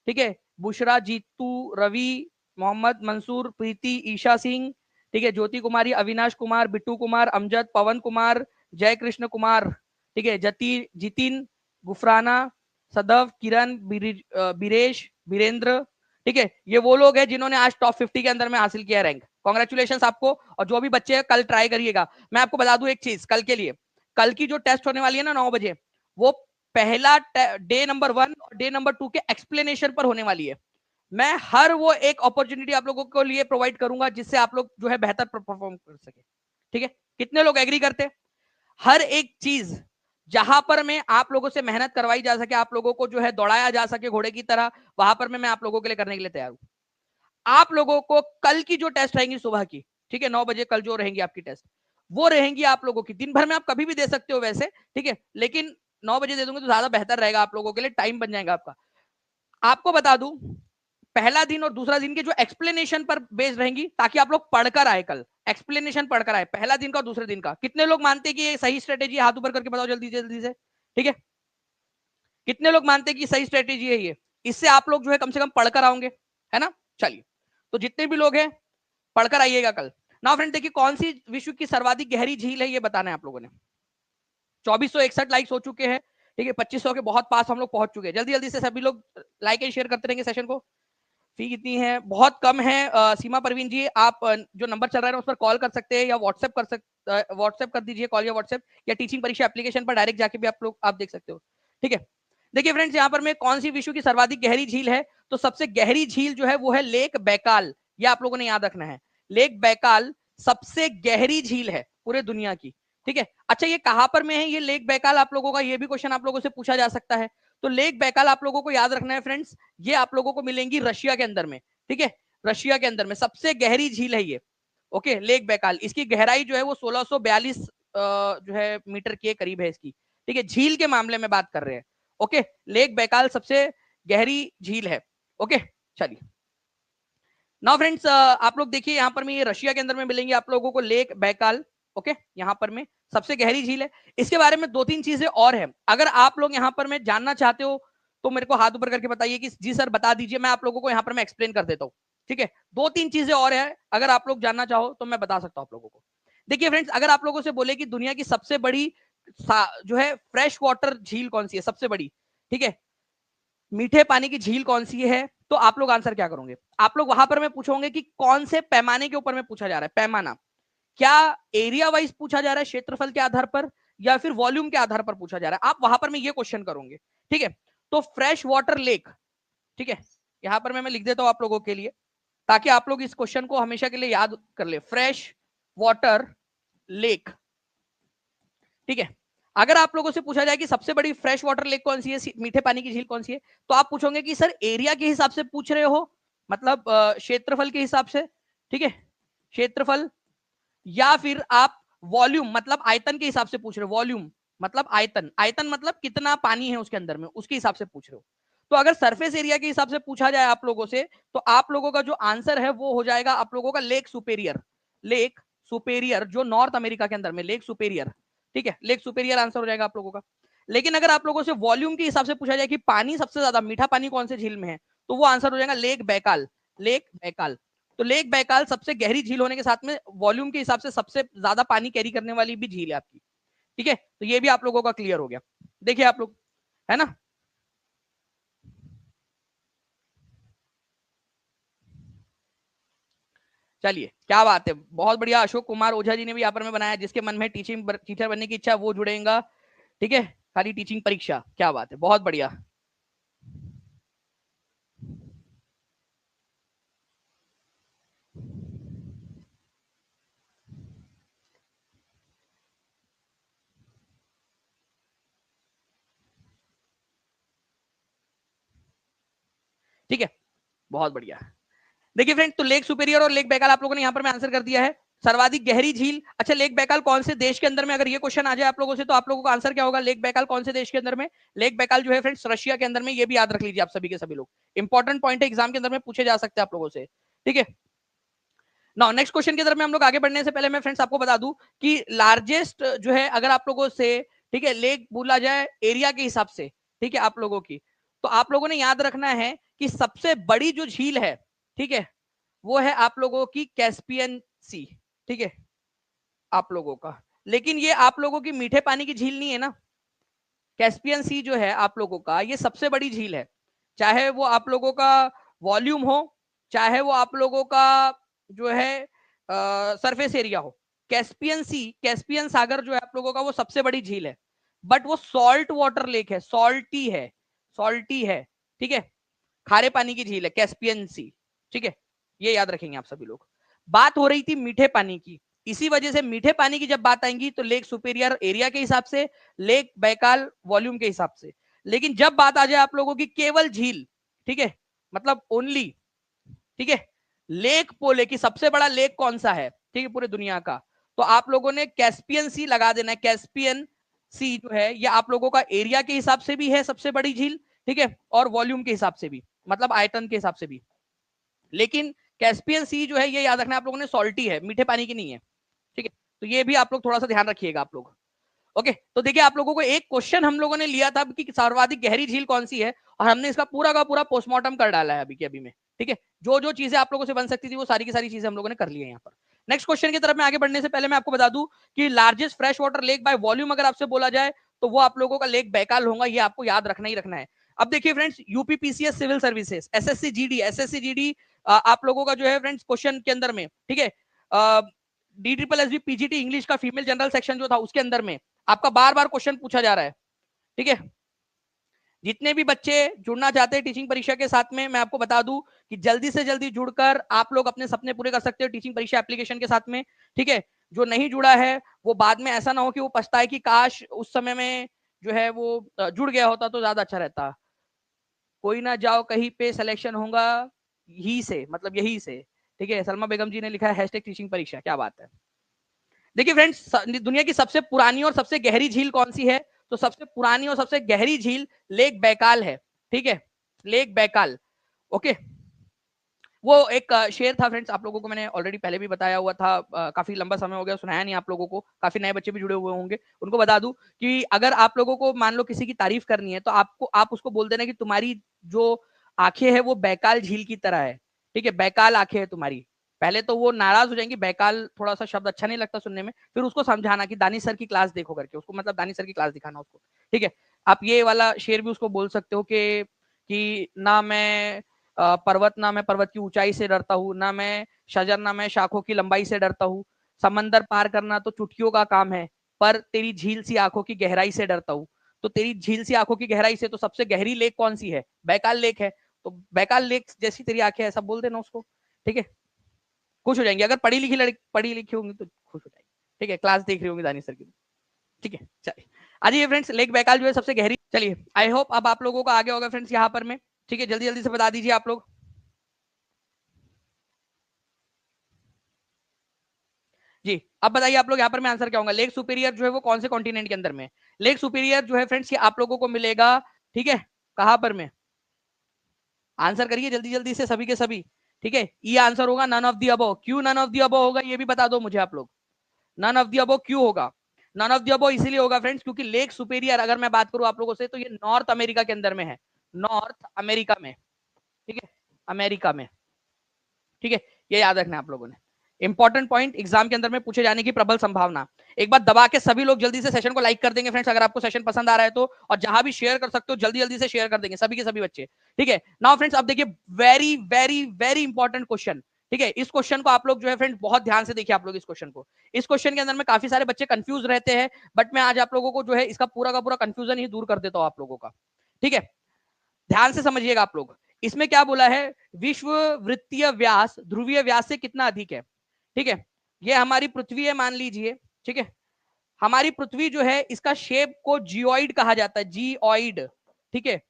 ठीक है, बुशरा, जीतू, रवि, मोहम्मद मंसूर, प्रीति, ईशा सिंह, ठीक है, ज्योति कुमारी, अविनाश कुमार, बिट्टू कुमार, अमजद, पवन कुमार, जय कृष्ण कुमार, ठीक है, जितिन, गुफराना, सदव, किरण, बीरेश, बीरेंद्र, ठीक है, ये वो लोग हैं जिन्होंने आज टॉप 50 के अंदर में हासिल किया रैंक। कॉन्ग्रेचुलेशन आपको। और जो भी बच्चे कल ट्राई करिएगा, मैं आपको बता दूं एक चीज, कल के लिए, कल की जो टेस्ट होने वाली है ना 9 बजे, वो पहला डे नंबर 1 और डे नंबर 2 के एक्सप्लेनेशन पर होने वाली है। मैं हर वो एक अपॉर्चुनिटी आप लोगों को लिए प्रोवाइड करूंगा जिससे आप लोग जो है बेहतर परफॉर्म कर सके, ठीक है। कितने लोग एग्री करते हैं? हर एक चीज जहां पर मैं आप लोगों से मेहनत करवाई जा सके, आप लोगों को जो है दौड़ाया जा सके घोड़े की तरह, वहां पर मैं आप लोगों के लिए करने के लिए तैयार हूं। आप लोगों को कल की जो टेस्ट रहेंगी सुबह की, ठीक है, 9 बजे कल जो रहेंगी आपकी टेस्ट, वो रहेंगी आप लोगों की। दिन भर में आप कभी भी दे सकते हो वैसे, ठीक है, लेकिन 9 बजे दे दूंगे तो ज्यादा बेहतर रहेगा आप लोगों के लिए, टाइम बन जाएगा आपका। आपको बता दूं, पहला दिन और दूसरा दिन के जो एक्सप्लेनेशन पर बेस्ड रहेंगी, ताकि आप लोग पढ़कर आए, कल एक्सप्लेनेशन पढ़कर आए, पहला दिन का और दूसरे दिन का। कितने लोग मानते हैं कि ये सही स्ट्रेटेजी, हाथ ऊपर करके बताओ जल्दी जल्दी से, ठीक है। कितने लोग मानते हैं कि सही स्ट्रेटेजी है ये, इससे आप लोग जो है कम से कम पढ़कर आओगे, है ना। चलिए, तो जितने भी लोग हैं पढ़कर आइएगा कल। नाउ फ्रेंड देखिए, कौन सी विश्व की सर्वाधिक गहरी झील है ये बताना है आप लोगों ने। 2461 लाइक्स हो चुके हैं, ठीक है, 2500 के बहुत पास हम लोग पहुंच चुके हैं। जल्दी जल्दी से सभी लोग लाइक एंड शेयर करते रहेंगे सेशन को। फी कितनी है? बहुत कम है। सीमा परवीन जी, आप जो नंबर चल रहा है उस पर कॉल कर सकते हैं या व्हाट्सएप कर दीजिए, कॉल या व्हाट्सएप, या टीचिंग परीक्षा एप्लीकेशन पर डायरेक्ट जाके भी आप देख सकते हो, ठीक है। देखिए फ्रेंड्स, यहाँ पर मैं कौन सी विश्व की सर्वाधिक गहरी झील है, तो सबसे गहरी झील जो है वो है लेक बैकाल, ये आप लोगों ने याद रखना है। लेक बैकाल सबसे गहरी झील है पूरे दुनिया की, ठीक है। अच्छा, ये कहां पर में है ये लेक बैकाल, आप लोगों का ये भी क्वेश्चन आप लोगों से पूछा जा सकता है। तो लेक बैकाल आप लोगों को याद रखना है फ्रेंड्स, ये आप लोगों को मिलेंगी रशिया के अंदर में, ठीक है, रशिया के अंदर में सबसे गहरी झील है ये। ओके, लेक बैकाल, इसकी गहराई जो है वो 1642 जो है मीटर के करीब है इसकी, ठीक है, झील के मामले में बात कर रहे हैं। ओके, लेक बैकाल सबसे गहरी झील है। ओके, चलिए नाउ फ्रेंड्स, आप लोग देखिए यहाँ पर में ये रशिया के अंदर में मिलेंगे आप लोगों को लेक बैकाल। ओके, यहाँ पर में सबसे गहरी झील है। इसके बारे में दो तीन चीजें और है, अगर आप लोग यहाँ पर में जानना चाहते हो तो मेरे को हाथ ऊपर करके बताइए कि जी सर बता दीजिए, मैं आप लोगों को यहाँ पर मैं एक्सप्लेन कर देता हूँ। ठीक है, दो तीन चीजें और है, अगर आप लोग जानना चाहो तो मैं बता सकता हूँ आप लोगों को। देखिए फ्रेंड्स, अगर आप लोगों से बोले कि दुनिया की सबसे बड़ी जो है फ्रेश वाटर झील कौन सी है, सबसे बड़ी, ठीक है, मीठे पानी की झील कौन सी है, तो आप लोग आंसर क्या करोगे? आप लोग वहां पर मैं पूछोगे कि कौन से पैमाने के ऊपर में पूछा जा रहा है, पैमाना क्या एरिया वाइज पूछा जा रहा है, क्षेत्रफल के आधार पर, या फिर वॉल्यूम के आधार पर पूछा जा रहा है, आप वहां पर मैं ये क्वेश्चन करोगे। ठीक है, तो फ्रेश वाटर लेक, ठीक है, यहां पर मैं लिख देता हूं आप लोगों के लिए ताकि आप लोग इस क्वेश्चन को हमेशा के लिए याद कर ले। फ्रेश वाटर लेक, ठीक है, अगर आप लोगों से पूछा जाए कि सबसे बड़ी फ्रेश वाटर लेक कौन सी है, मीठे पानी की झील कौन सी है, तो आप पूछोगे कि सर एरिया के हिसाब से पूछ रहे हो, मतलब क्षेत्रफल के हिसाब से, ठीक है, क्षेत्रफल, या फिर आप वॉल्यूम मतलब आयतन के हिसाब से पूछ रहे हो, वॉल्यूम मतलब आयतन, आयतन मतलब कितना पानी है उसके अंदर में, उसके हिसाब से पूछ रहे हो। तो अगर सरफेस एरिया के हिसाब से पूछा जाए आप लोगों से, तो आप लोगों का जो आंसर है वो हो जाएगा आप लोगों का लेक सुपेरियर, लेक सुपेरियर जो नॉर्थ अमेरिका के अंदर में, लेक सुपेरियर, ठीक है, लेक सुपेरियर आंसर हो जाएगा आप लोगों का। लेकिन अगर आप लोगों से वॉल्यूम के हिसाब से पूछा जाए कि पानी सबसे ज्यादा मीठा पानी कौन से झील में है, तो वो आंसर हो जाएगा लेक बैकाल, लेक बैकाल। तो लेक बैकाल सबसे गहरी झील होने के साथ में वॉल्यूम के हिसाब से सबसे ज्यादा पानी कैरी करने वाली भी झील है आपकी। ठीक है, तो ये भी आप लोगों का क्लियर हो गया। देखिए आप लोग, है ना, चलिए क्या बात है, बहुत बढ़िया। अशोक कुमार ओझा जी ने भी यहाँ पर में बनाया, जिसके मन में टीचर बनने की इच्छा वो जुड़ेगा। ठीक है, खाली टीचिंग परीक्षा, क्या बात है, बहुत बढ़िया। ठीक है, बहुत बढ़िया। देखिए फ्रेंड, तो लेक सुपेरियर और लेक बैकाल आप लोगों ने यहाँ पर मैं आंसर कर दिया है। सर्वाधिक गहरी झील, अच्छा लेक बैकाल कौन से देश के अंदर में, अगर ये क्वेश्चन आ जाए आप लोगों से तो आप लोगों का आंसर क्या होगा, लेक बैकाल कौन से देश के अंदर में? लेक बैकाल जो है फ्रेंड्स रशिया के अंदर में, ये भी याद रख लीजिए आप सभी के सभी लोग, इंपॉर्टेंट पॉइंट है, एग्जाम के अंदर में पूछे जा सकते हैं आप लोगों से। ठीक है, नाउ नेक्स्ट क्वेश्चन की तरफ में हम लोग आगे बढ़ने से पहले मैं फ्रेंड्स आपको बता दूं कि लार्जेस्ट जो है, अगर आप लोगों से, ठीक है, लेक बोला जाए एरिया के हिसाब से, ठीक है, आप लोगों की, तो आप लोगों ने याद रखना है कि सबसे बड़ी जो झील है, ठीक है, वो है आप लोगों की कैस्पियन सी। ठीक है, आप लोगों का, लेकिन ये आप लोगों की मीठे पानी की झील नहीं है ना। कैस्पियन सी जो है आप लोगों का, ये सबसे बड़ी झील है, चाहे वो आप लोगों का वॉल्यूम हो, चाहे वो आप लोगों का जो है सरफेस एरिया हो। कैस्पियन सी, कैस्पियन सागर जो है आप लोगों का, वो सबसे बड़ी झील है, बट वो सॉल्ट वाटर लेक है, सॉल्टी है, सॉल्टी है। ठीक है, खारे पानी की झील है कैस्पियन सी। ठीक है, ये याद रखेंगे आप सभी लोग। बात हो रही थी मीठे पानी की, इसी वजह से मीठे पानी की जब बात आएंगी तो लेक सुपेरियर एरिया के हिसाब से, लेक बैकाल वॉल्यूम के हिसाब से। लेकिन जब बात आ जाए आप लोगों की केवल झील, ठीक है, मतलब ओनली, ठीक है, लेक पोले की सबसे बड़ा लेक कौन सा है, ठीक है, पूरे दुनिया का, तो आप लोगों ने कैस्पियन सी लगा देना है। कैस्पियन सी जो है ये आप लोगों का एरिया के हिसाब से भी है सबसे बड़ी झील, ठीक है, और वॉल्यूम के हिसाब से भी, मतलब आयतन के हिसाब से भी। लेकिन कैस्पियन सी जो है ये याद रखना आप लोगों ने, सॉल्टी है, मीठे पानी की नहीं है। ठीक है, तो ये भी आप लोग थोड़ा सा ध्यान रखिएगा आप लोग। ओके, तो देखिए आप लोगों को एक क्वेश्चन हम लोगों ने लिया था कि सर्वाधिक गहरी झील कौन सी है, और हमने इसका पूरा का पूरा पोस्टमार्टम कर डाला है अभी के अभी में। ठीक है, जो जो चीजें आप लोगों से बन सकती थी वो सारी की सारी चीजें हम लोगों ने कर ली है यहाँ पर। नेक्स्ट क्वेश्चन की तरफ में आगे बढ़ने से पहले मैं आपको बता दूं कि largest fresh water lake by volume अगर आपसे बोला जाए तो वो आप लोगों का लेक बैकाल होगा, ये आपको याद रखना ही रखना है। अब देखिए friends, UPPCS civil services, SSC GD, SSC GD आप लोगों का जो है फ्रेंड्स क्वेश्चन के अंदर में, ठीक है, D triple S B PGT English का फीमेल जनरल सेक्शन जो था उसके अंदर में आपका बार बार क्वेश्चन पूछा जा रहा है। ठीक है, जितने भी बच्चे जुड़ना चाहते हैं टीचिंग परीक्षा के साथ में, मैं आपको बता दूं कि जल्दी से जल्दी जुड़कर आप लोग अपने सपने पूरे कर सकते हो टीचिंग परीक्षा एप्लीकेशन के साथ में। ठीक है, जो नहीं जुड़ा है वो बाद में ऐसा ना हो कि वो पछताए कि काश उस समय में जो है वो जुड़ गया होता तो ज्यादा अच्छा रहता। कोई ना जाओ कहीं पे सिलेक्शन होगा ही से, मतलब यही से। ठीक है, सलमा बेगम जी ने लिखा है हैशटैग टीचिंग परीक्षा, क्या बात है। देखिए फ्रेंड्स, दुनिया की सबसे पुरानी और सबसे गहरी झील कौन सी है? तो सबसे पुरानी और सबसे गहरी झील लेक बैकाल है। ठीक है, लेक बैकाल। ओके, वो एक शेर था फ्रेंड्स, आप लोगों को मैंने ऑलरेडी पहले भी बताया हुआ था, काफी लंबा समय हो गया सुनाया नहीं आप लोगों को, काफी नए बच्चे भी जुड़े हुए होंगे, उनको बता दूं कि अगर आप लोगों को मान लो किसी की तारीफ करनी है तो आप उसको बोल देना कि तुम्हारी जो आंखें है वो बैकाल झील की तरह है। ठीक है, बैकाल आंखें है तुम्हारी। पहले तो वो नाराज हो जाएंगी, बैकाल थोड़ा सा शब्द अच्छा नहीं लगता सुनने में, फिर उसको समझाना कि दानिश सर की क्लास देखो करके, उसको मतलब दानिश सर की क्लास दिखाना उसको। ठीक है, आप ये वाला शेर भी उसको बोल सकते हो कि ना मैं पर्वत, ना मैं पर्वत की ऊंचाई से डरता हूँ, ना मैं शजर, ना मैं शाखों की लंबाई से डरता हूँ, समंदर पार करना तो चुटकियों का काम है, पर तेरी झील सी आंखों की गहराई से डरता हूँ। तो तेरी झील सी आंखों की गहराई से, तो सबसे गहरी लेक कौन सी है? बैकाल लेक है। तो बैकाल लेक जैसी तेरी आंखें, ऐसा बोल देना उसको। ठीक है, खुश हो जाएंगे, अगर पढ़ी लिखी होंगी तो खुश हो जाएंगे। ठीक है, क्लास देख रही होंगी दानिश सर की। ठीक है, चलिए आ जाइए फ्रेंड्स, लेक बैकाल जो है सबसे गहरी। चलिए, आई होप अब आप लोगों को आगे होगा फ्रेंड्स यहाँ पर में। ठीक है, जल्दी जल्दी से बता दीजिए आप लोग। जी, अब बताइए आप लोग यहाँ पर मैं आंसर क्या होगा? लेक सुपीरियर जो है वो कौन से कॉन्टिनेंट के अंदर में? लेक सुपीरियर जो है फ्रेंड्स, ये आप लोगों को मिलेगा, ठीक है, कहां पर में? आंसर करिए जल्दी जल्दी से सभी के सभी। ठीक है, ये आंसर होगा नन ऑफ दी अबव। क्यों नन ऑफ दी अबव होगा ये भी बता दो मुझे आप लोग। नन ऑफ दी अबव क्यों होगा? नन ऑफ दी अबव इसीलिए होगा फ्रेंड्स क्योंकि लेक सुपीरियर, अगर मैं बात करूं आप लोगों से, तो ये नॉर्थ अमेरिका के अंदर में है, नॉर्थ अमेरिका में। ठीक है, अमेरिका में। ठीक है, ये याद रखना है आप लोगों ने। इंपॉर्टेंट पॉइंट, एग्जाम के अंदर में पूछे जाने की प्रबल संभावना। एक बार दबा के सभी लोग जल्दी से सेशन को लाइक कर देंगे फ्रेंड्स, अगर आपको सेशन पसंद आ रहा है तो, और जहां भी शेयर कर सकते हो जल्दी जल्दी से शेयर कर देंगे सभी के सभी बच्चे। ठीक है, नाउ फ्रेंड्स अब देखिए, very very very important question. ठीक है, इस क्वेश्चन को आप लोग जो है फ्रेंड्स बहुत ध्यान से देखिए आप लोग इस क्वेश्चन को। इस क्वेश्चन के अंदर में काफी सारे बच्चे कंफ्यूज रहते हैं, बट मैं आज आप लोगों को जो है इसका पूरा का पूरा कंफ्यूजन ही दूर कर देता हूं आप लोगों का। ठीक है, ध्यान से समझिएगा आप लोग। इसमें क्या बोला है? विश्व वृत्तीय व्यास ध्रुवीय व्यास से कितना अधिक है? ठीक है, ये हमारी पृथ्वी है मान लीजिए। ठीक है, हमारी पृथ्वी जो है इसका शेप को जियोइड कहा जाता है, जियोइड। ठीक है,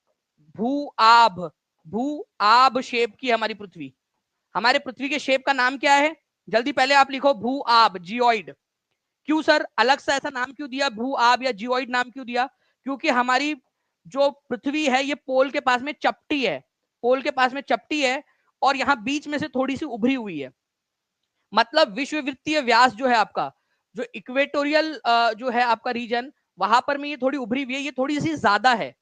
भू आभ, भू आभ शेप की हमारी पृथ्वी। हमारे पृथ्वी के शेप का नाम क्या है? जल्दी पहले आप लिखो, भू आभ, जियोइड। क्यों सर अलग सा ऐसा नाम क्यों दिया, भू आब या जियोइड नाम क्यों दिया? क्योंकि हमारी जो पृथ्वी है ये पोल के पास में चपटी है, पोल के पास में चपटी है, और यहां बीच में से थोड़ी सी उभरी हुई है। मतलब विश्ववृत्तीय व्यास जो है आपका, जो इक्वेटोरियल जो है आपका रीजन, वहां पर में ये थोड़ी उभरी हुई है, ये थोड़ी सी ज्यादा है।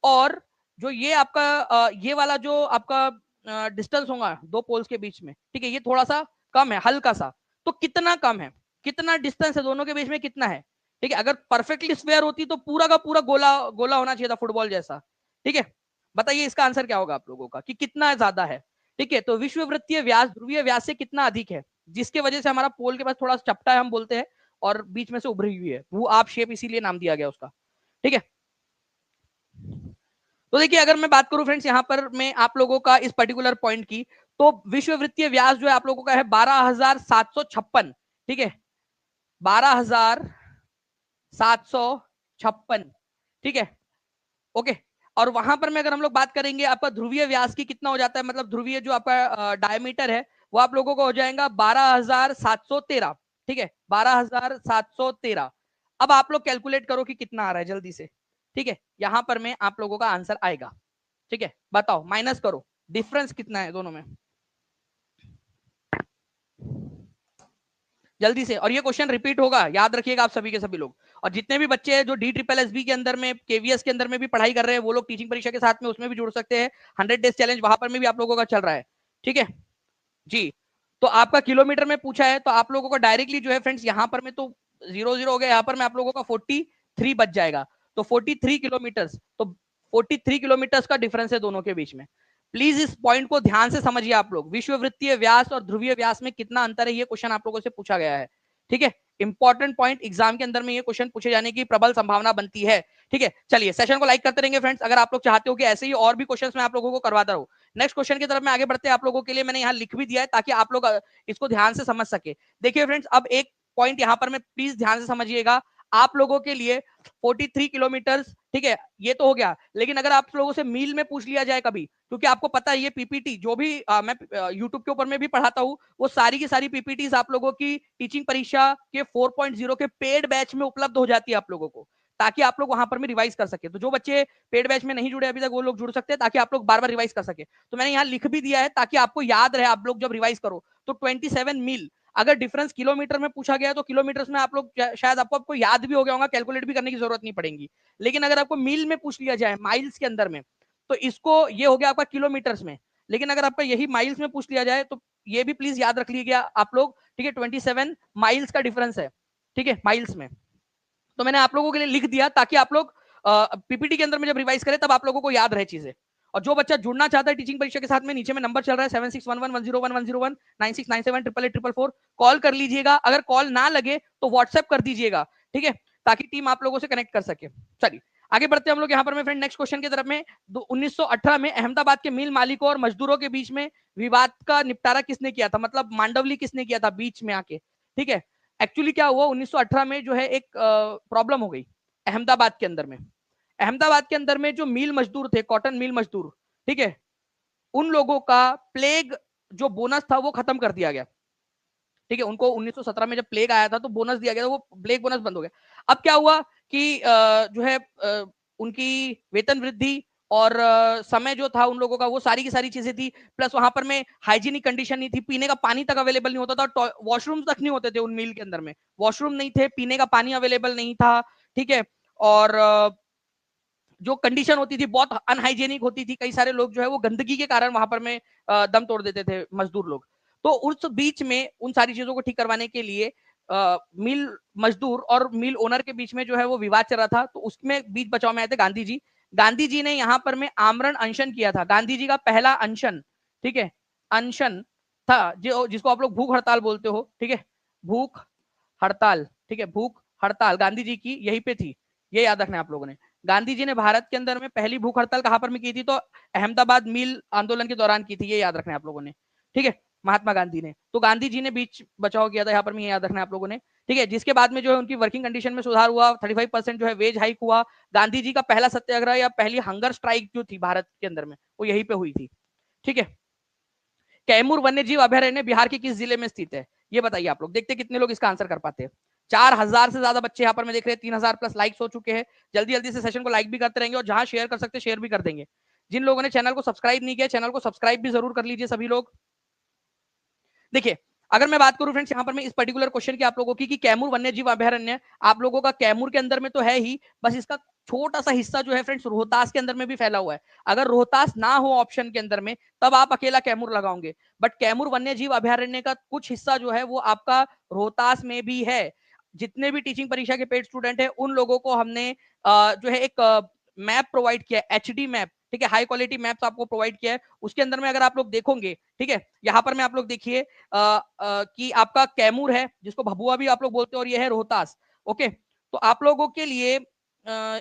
और जो ये आपका ये वाला जो आपका डिस्टेंस होगा दो पोल्स के बीच में, ठीक है, ये थोड़ा सा कम है, हल्का सा। तो कितना कम है, कितना डिस्टेंस है दोनों के बीच में, कितना है? ठीक है, अगर परफेक्टली स्क्वायर होती तो पूरा का पूरा गोला गोला होना चाहिए था, फुटबॉल जैसा। ठीक है, बताइए इसका आंसर क्या होगा आप लोगों का, कि कितना ज्यादा है? ठीक है, तो विश्ववृत्तीय व्यास ध्रुवीय व्यास से कितना अधिक है, जिसके वजह से हमारा पोल के पास थोड़ा चपटा है हम बोलते हैं, और बीच में से उभरी हुई है, वो आप शेप इसीलिए नाम दिया गया उसका। ठीक है, तो देखिए अगर मैं बात करूं फ्रेंड्स यहाँ पर मैं आप लोगों का इस पर्टिकुलर पॉइंट की, तो विश्ववृत्तीय व्यास जो है आप लोगों का है 12,756। ठीक है, 12,756। ठीक है, ओके। और वहां पर में अगर हम लोग बात करेंगे आपका ध्रुवीय व्यास की, कितना हो जाता है, मतलब ध्रुवीय जो आपका डायमीटर है वो आप लोगों को हो जाएगा 12,713। ठीक है, 12,713। अब आप लोग कैलकुलेट करो कि कितना आ रहा है जल्दी से। ठीक है, यहां पर में आप लोगों का आंसर आएगा। ठीक है, बताओ, माइनस करो, डिफरेंस कितना है दोनों में जल्दी से। और ये क्वेश्चन रिपीट होगा, याद रखिएगा आप सभी के सभी लोग। और जितने भी बच्चे हैं जो DSSB के अंदर में, केवीएस के अंदर में भी पढ़ाई कर रहे हैं, वो लोग टीचिंग परीक्षा के साथ में उसमें भी जुड़ सकते हैं। 100 डेज चैलेंज वहां पर में भी आप लोगों का चल रहा है। ठीक है जी, तो आपका किलोमीटर में पूछा है, तो आप लोगों को डायरेक्टली जो है फ्रेंड्स यहाँ पर में तो 0 0 हो गया, यहाँ पर में आप लोगों का 43 बच जाएगा। तो 43 किलोमीटर्स, तो 43 किलोमीटर्स का डिफरेंस है दोनों के बीच में। प्लीज इस पॉइंट को ध्यान से समझिए आप लोग, विश्ववृत्तीय व्यास और ध्रुवीय व्यास में कितना अंतर है, ये क्वेश्चन आप लोगों से पूछा गया है। ठीक है, इंपॉर्टेंट पॉइंट, एग्जाम के अंदर में ये क्वेश्चन पूछे जाने की प्रबल संभावना बनती है। ठीक है, चलिए सेशन को लाइक करते रहेंगे फ्रेंड्स, अगर आप लोग चाहते हो कि ऐसे ही और भी क्वेश्चन मैं आप लोगों को करवाता रहूं। नेक्स्ट क्वेश्चन की तरफ में आगे बढ़ते हैं, आप लोगों के लिए मैंने यहाँ लिख भी दिया है ताकि आप लोग इसको ध्यान से समझ सके। देखिए फ्रेंड्स, अब एक पॉइंट यहाँ पर मैं प्लीज ध्यान से समझिएगा, आप लोगों के लिए 43 किलोमीटर, ठीक है, ये तो हो गया। लेकिन अगर आप लोगों से मील में पूछ लिया जाए कभी, क्योंकि आपको पता है ये पीपीटी जो भी मैं यूट्यूब के ऊपर में भी पढ़ाता हूँ, वो सारी की सारी पीपीटीज आप लोगों की टीचिंग परीक्षा के 4.0 के पेड बैच में उपलब्ध हो जाती है आप लोगों को, ताकि आप लोग वहां पर में रिवाइज कर सके। तो जो बच्चे पेड बैच में नहीं जुड़े अभी तक, वो लोग जुड़ सकते हैं, ताकि आप लोग बार बार रिवाइज कर सके। तो मैंने यहाँ लिख भी दिया है ताकि आपको याद रहे, आप लोग जब रिवाइज करो तो 27 मील, अगर डिफरेंस किलोमीटर में पूछा गया तो किलोमीटर में आप लोग शायद आपको याद भी हो गया होगा, कैलकुलेट भी करने की जरूरत नहीं पड़ेगी। लेकिन अगर आपको मील में पूछ लिया जाए, माइल्स के अंदर में, तो इसको ये हो गया आपका किलोमीटर्स में। लेकिन अगर आपका यही माइल्स में पूछ लिया जाए तो ये भी प्लीज याद रख लीजिएगा आप लोग, ठीक है, 27 माइल्स का डिफरेंस है, ठीक है, माइल्स में। तो मैंने आप लोगों के लिए लिख दिया ताकि आप लोग पीपीटी के अंदर में जब रिवाइज करें तब आप लोगों को याद रहे चीजें। और जो बच्चा जुड़ना चाहता है टीचिंग परीक्षा के साथ में, नीचे में नंबर चल रहा है 7611101101, 96974444, कॉल कर लीजिएगा। अगर कॉल ना लगे तो व्हाट्सएप कर दीजिएगा, ठीक है, ताकि टीम आप लोगों से कनेक्ट कर सके। चलिए आगे बढ़ते हैं हम लोग यहाँ पर में फ्रेंड नेक्स्ट क्वेश्चन की तरफ में। 1918 में अहमदाबाद के मिल मालिकों और मजदूरों के बीच में विवाद का निपटारा किसने किया था, मतलब मांडवली किसने किया था बीच में आके, ठीक है। एक्चुअली क्या हुआ 1918 में जो है एक प्रॉब्लम हो गई अहमदाबाद के अंदर में। अहमदाबाद के अंदर में जो मिल मजदूर थे, कॉटन मिल मजदूर, ठीक है, उन लोगों का प्लेग जो बोनस था वो खत्म कर दिया गया, ठीक है। उनको 1917 में जब प्लेग आया था तो बोनस दिया गया था, वो प्लेग बोनस बंद हो गया। अब क्या हुआ कि जो है उनकी वेतन वृद्धि और समय जो था उन लोगों का, वो सारी की सारी चीजें थी। प्लस वहां पर में हाइजीनिक कंडीशन नहीं थी, पीने का पानी तक अवेलेबल नहीं होता था, वॉशरूम तक नहीं होते थे उन मिल के अंदर में, वॉशरूम नहीं थे, पीने का पानी अवेलेबल नहीं था, ठीक है। और जो कंडीशन होती थी बहुत अनहाइजेनिक होती थी, कई सारे लोग जो है वो गंदगी के कारण वहां पर में दम तोड़ देते थे मजदूर लोग। तो उस बीच में उन सारी चीजों को ठीक करवाने के लिए मिल मजदूर और मिल ओनर के बीच में जो है वो विवाद चल रहा था, तो उसमें बीच बचाव में आए थे गांधी जी। गांधी जी ने यहाँ पर में आमरण अनशन किया था, गांधी जी का पहला अनशन, ठीक है, अनशन था जो जिसको आप लोग भूख हड़ताल बोलते हो, ठीक है, भूख हड़ताल, ठीक है, भूख हड़ताल गांधी जी की यहीं पे थी, ये याद रखना है आप लोगों ने। गांधी जी ने भारत के अंदर में पहली भूख हड़ताल कहां पर में की थी, तो अहमदाबाद मिल आंदोलन के दौरान की थी, ये याद रखना है आप लोगों ने, ठीक है, महात्मा गांधी ने। तो गांधी जी ने बीच बचाव किया था यहाँ पर में, ये याद रखना है आप लोगों ने, ठीक है। जिसके बाद में जो है उनकी वर्किंग कंडीशन में सुधार हुआ, 35% जो है वेज हाइक हुआ। गांधी जी का पहला सत्याग्रह या पहली हंगर स्ट्राइक जो थी भारत के अंदर में, वो यहीं पे हुई थी, ठीक है। कैमूर वन्य जीव अभयारण्य बिहार के किस जिले में स्थित है, ये बताइए आप लोग, देखते कितने लोग इसका आंसर कर पाते हैं। 4000 से ज्यादा बच्चे यहाँ पर मैं देख रहे हैं, 3000 प्लस लाइक्स हो चुके हैं। जल्दी जल्दी से सेशन को लाइक भी करते रहेंगे और जहां शेयर कर सकते शेयर भी कर देंगे। जिन लोगों ने चैनल को सब्सक्राइब नहीं किया, चैनल को सब्सक्राइब भी जरूर कर लीजिए सभी लोग। देखिए अगर मैं बात करूं फ्रेंड्स यहाँ पर मैं इस पर्टिकुलर क्वेश्चन की आप लोगों की, कि कैमूर वन्य जीव अभयारण्य आप लोगों का कैमूर के अंदर में तो है ही, बस इसका छोटा सा हिस्सा जो है फ्रेंड्स रोहतास के अंदर में भी फैला हुआ है। अगर रोहतास ना हो ऑप्शन के अंदर में तब आप अकेला कैमूर लगाओगे, बट कैमूर वन्य जीव अभयारण्य का कुछ हिस्सा जो है वो आपका रोहतास में भी है। जितने भी टीचिंग परीक्षा के पेड स्टूडेंट है उन लोगों को हमने जो है एक मैप प्रोवाइड किया, एचडी मैप, ठीक है, हाई क्वालिटी मैप्स आपको प्रोवाइड किया है। उसके अंदर में अगर आप लोग देखोगे, ठीक है, यहाँ पर मैं आप लोग देखिए कि आपका कैमूर है जिसको भभुआ भी आप लोग बोलते हो, और ये है रोहतास, ओके। तो आप लोगों के लिए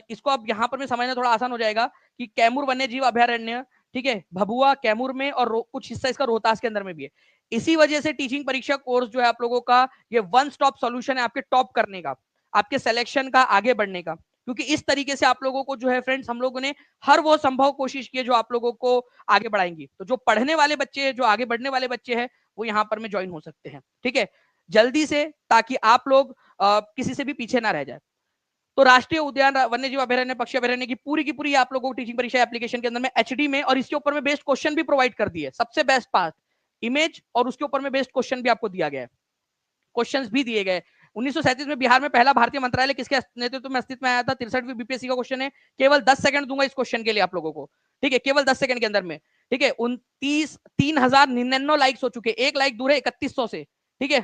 इसको अब यहाँ पर मैं समझना थोड़ा आसान हो जाएगा कि कैमूर वन्य जीव अभयारण्य, ठीक है, भभुआ कैमूर में और कुछ हिस्सा इसका रोहतास के अंदर में भी है। इसी वजह से टीचिंग परीक्षा कोर्स जो है आप लोगों का ये वन स्टॉप सॉल्यूशन है आपके टॉप करने का, आपके सिलेक्शन का, आगे बढ़ने का। क्योंकि इस तरीके से आप लोगों को जो है फ्रेंड्स हम लोगों ने हर वो संभव कोशिश की है जो आप लोगों को आगे बढ़ाएंगी। तो जो पढ़ने वाले बच्चे हैं, जो आगे बढ़ने वाले बच्चे हैं, वो यहाँ पर में ज्वाइन हो सकते हैं, ठीक है, जल्दी से, ताकि आप लोग किसी से भी पीछे ना रह जाए। तो राष्ट्रीय उद्यान वन्य जीव अभयारण्य पक्षी अभयारण्य की पूरी आप लोगों को टीचिंग परीक्षा एप्लीकेशन के अंदर में एचडी में और इसके ऊपर में बेस्ड क्वेश्चन भी प्रोवाइड कर दिए। सबसे बेस्ट पार्ट इमेज और उसके ऊपर में बेस्ड क्वेश्चन भी आपको दिया गया है, क्वेश्चंस भी दिए गए। 1937 में बिहार में पहला भारतीय मंत्रालय किसके नेतृत्व में अस्तित्व में आया था, 63वीं बीपीएससी का क्वेश्चन है। केवल 10 सेकंड दूंगा इस क्वेश्चन के लिए आप लोगों को, ठीक है, केवल 10 सेकंड के अंदर में, ठीक है। 3099 लाइक्स हो चुके, एक लाइक दूर है 3100 से, ठीक है,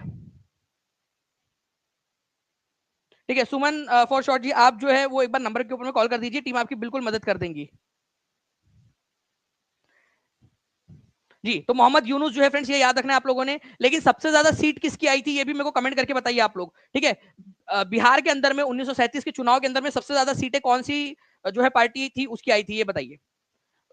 ठीक है। सुमन फॉर शॉर्ट जी आप जो है वो एक बार नंबर के ऊपर में कॉल कर दीजिए, टीम आपकी बिल्कुल मदद कर देंगी जी। तो मोहम्मद यूनुस जो है फ्रेंड्स ये याद रखना है आप लोगों ने। लेकिन सबसे ज्यादा सीट किसकी आई थी ये भी मेरे को कमेंट करके बताइए आप लोग, ठीक है। बिहार के अंदर में 1937 के चुनाव के अंदर में सबसे ज्यादा सीटें कौन सी जो है पार्टी थी उसकी आई थी, ये बताइए।